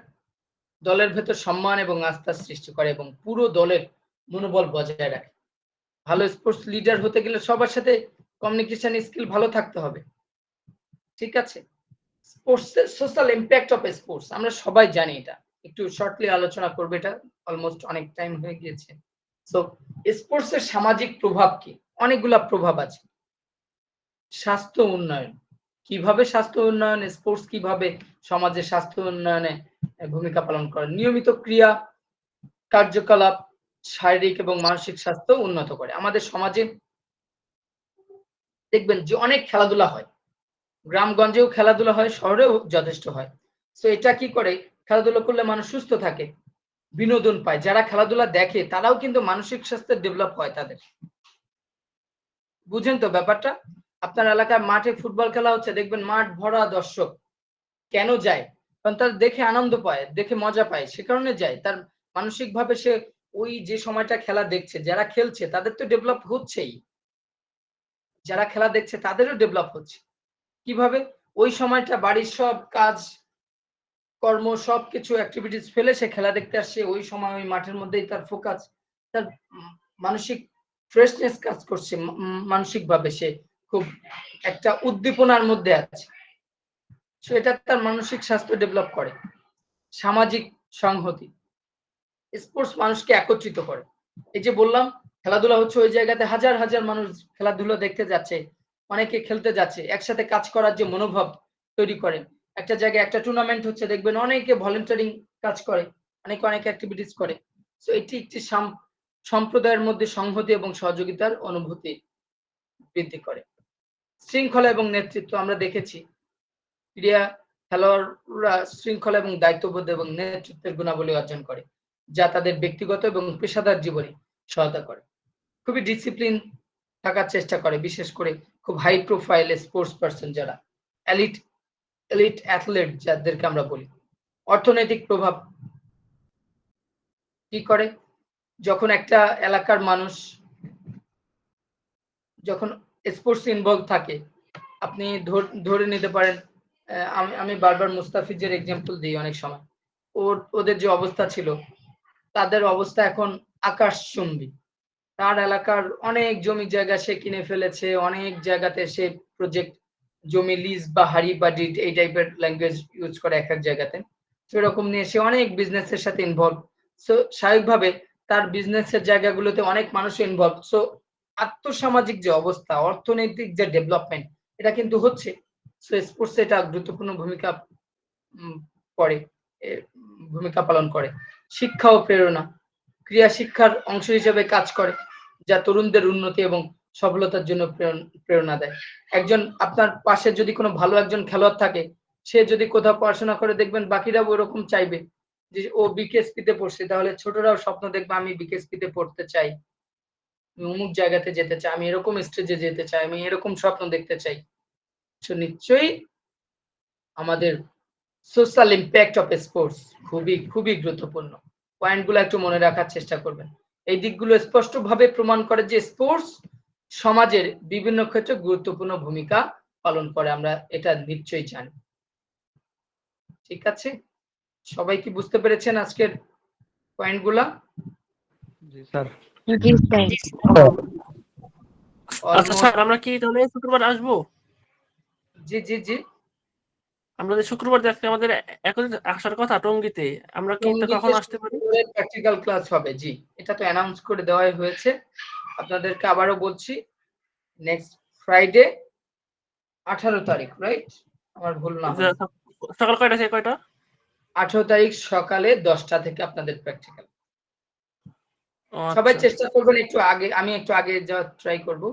দলের ভেতর সম্মান এবং আস্থার সৃষ্টি করে এবং পুরো দলের মনোবল বজায় রাখে। ভালো স্পোর্টস লিডার হতে গেলে সবার সাথে কমিউনিকেশন স্কিল ভালো থাকতে হবে, ঠিক আছে। Sports social impact of sports আমরা সবাই জানি, এটা একটু শর্টলি আলোচনা করবে, এটা অলমোস্ট অনেক টাইম হয়ে গিয়েছে। সো স্পোর্টস এর সামাজিক প্রভাব কি? অনেকগুলা প্রভাব আছে। স্বাস্থ্য উন্নয়ন, কিভাবে স্বাস্থ্য উন্নয়ন, স্পোর্টস কিভাবে সমাজের স্বাস্থ্য উন্নয়নে ভূমিকা পালন করে? নিয়মিত ক্রিয়া কার্যকলাপ শারীরিক এবং মানসিক স্বাস্থ্য উন্নত করে। আমাদের সমাজে দেখবেন যে অনেক খেলাধুলা হয়, গ্রামগঞ্জেও খেলাধুলা হয়, শহরেও যথেষ্ট হয়। তো এটা কি করে, খেলাধুলা করলে মানুষ সুস্থ থাকে, বিনোদন পায়, যারা খেলাধুলা দেখে তারাও কিন্তু মানসিক স্বাস্থ্যের ডেভেলপ হয় তাদের। বুঝেন তো ব্যাপারটা? আপনার এলাকায় মাঠে ফুটবল খেলা হচ্ছে, দেখবেন মাঠ ভরা দর্শক। কেন যায়? কারণ তারা দেখে আনন্দ পায়, দেখে মজা পায়, সে কারণে যায়। তার মানসিক ভাবে সে ওই যে সময়টা খেলা দেখছে, যারা খেলছে তাদের তো ডেভেলপ হচ্ছেই, যারা খেলা দেখছে তাদেরও ডেভেলপ হচ্ছে। কিভাবে? ওই সময়টা বাড়ির সব কাজ কর্ম সবকিছু অ্যাক্টিভিটিস ফেলে সে খেলা দেখতে আসছে, ওই সময় ওই মাঠের মধ্যেই তার ফোকাস, তার মানসিক ফ্রেশনেস কাজ করছে, মানসিক ভাবে সে খুব একটা উদ্দীপনার মধ্যে আছে, সেটা তার মানসিক স্বাস্থ্য ডেভেলপ করে। সামাজিক সংহতি, স্পোর্টস মানুষকে একত্রিত করে। এই যে বললাম খেলাধুলা হচ্ছে, ওই জায়গাতে হাজার হাজার মানুষ খেলাধুলা দেখতে যাচ্ছে, অনেকে খেলতে যাচ্ছে, একসাথে কাজ করার যে মনোভাব তৈরি করে। একটা জায়গায় একটা টুর্নামেন্ট হচ্ছে, দেখবেন অনেকে ভলেন্টারিং কাজ করে, অনেকে অনেক অ্যাক্টিভিটিস করে। সো এটি একটি সম্প্রদায়ের মধ্যে সংহতি এবং সহযোগিতার অনুভূতি বৃদ্ধি করে। শৃঙ্খলা এবং নেতৃত্ব, আমরা দেখেছি ক্রীড়া খেলোয়াড়রা শৃঙ্খলা এবং দায়িত্ববোধ এবং নেতৃত্বের গুণাবলী অর্জন করে, যা তাদের ব্যক্তিগত এবং পেশাদার জীবনে সহায়তা করে। খুবই ডিসিপ্লিন থাকার চেষ্টা করে, বিশেষ করে খুব হাই প্রোফাইল স্পোর্টস পার্সন যারা, এলিট অ্যাথলেট যাদেরকে আমরা বলি। অর্থনৈতিক প্রভাব কি করে? যখন একটা এলাকার মানুষ যখন স্পোর্টস ইনভলভ থাকে, আপনি ধরে নিতে পারেন, আমি বারবার মুস্তাফিজের এক্সাম্পল দিই অনেক সময়। ওদের যে অবস্থা ছিল, তাদের অবস্থা এখন আকাশচুম্বী। তার এলাকার অনেক জমি জায়গা সে কিনে ফেলেছে, অনেক জায়গাতে সে প্রজেক্ট জমি লিজ বা হারি বা ডিড এই টাইপের ল্যাঙ্গুয়েজ ইউজ করে এক এক জায়গাতে, সেরকম নিয়ে সে অনেক বিজনেসের সাথে ইনভলভ। সো স্বাভাবিকভাবে তার বিজনেসের জায়গাগুলোতে অনেক মানুষ ইনভলভ। সো আর্থসামাজিক যে অবস্থা, অর্থনৈতিক যে ডেভেলপমেন্ট, এটা কিন্তু হচ্ছে। সো স্পোর্টস এটা গুরুত্বপূর্ণ ভূমিকা পালন করে। শিক্ষা ও প্রেরণা, ক্রিয়া শিক্ষার অংশ হিসেবে কাজ করে, যা তরুণদের উন্নতি এবং সফলতার জন্য প্রেরণা দেয়। একজন আপনার পাশে যদি কোনো ভালো একজন খেলোয়াড় থাকে, সে যদি কোথাও পড়াশোনা করে, দেখবেন বাকিরাও ওরকম চাইবে যে ও বিকেএসপিতে পড়ছে, তাহলে ছোটরাও স্বপ্ন দেখবে আমি বিকেএসপিতে পড়তে চাই, অমুক জায়গাতে যেতে চাই, আমি এরকম স্টেজে যেতে চাই, আমি এরকম স্বপ্ন দেখতে চাই। তো নিশ্চয়ই আমাদের সোশ্যাল ইমপ্যাক্ট অফ স্পোর্টস খুবই খুবই গুরুত্বপূর্ণ। পয়েন্টগুলো একটু মনে রাখার চেষ্টা করবেন। এই দিকগুলো স্পষ্টভাবে প্রমাণ করে যে স্পোর্টস সমাজের বিভিন্ন ক্ষেত্রে গুরুত্বপূর্ণ ভূমিকা পালন করে, আমরা এটা নিশ্চয়ই জানি। ঠিক আছে, সবাই কি বুঝতে পেরেছেন আজকের পয়েন্টগুলা? জি স্যার। জি স্যার। আচ্ছা স্যার, আমরা কি তাহলে শুক্রবার আসবো? জি জি জি। আমরা যে শুক্রবার যে আজকে আমাদের একদিন আসার কথা টঙ্গীতে, আমরা কি তো কখন আসতে পারি? প্র্যাকটিক্যাল ক্লাস হবে, জি এটা তো অ্যানাউন্স করে দেওয়াই হয়েছে। আপনাদেরকে আবারও বলছি, নেক্সট ফ্রাইডে 18 তারিখ, রাইট? আমার ভুল না হলে সকাল কয়টা থেকে কয়টা? 18 তারিখ সকালে 10টা থেকে আপনাদের প্র্যাকটিক্যাল। ও সবাই আচ্ছা। চেষ্টা করবেন একটু আগে, আমি একটু আগে যাওয়ার ট্রাই করব।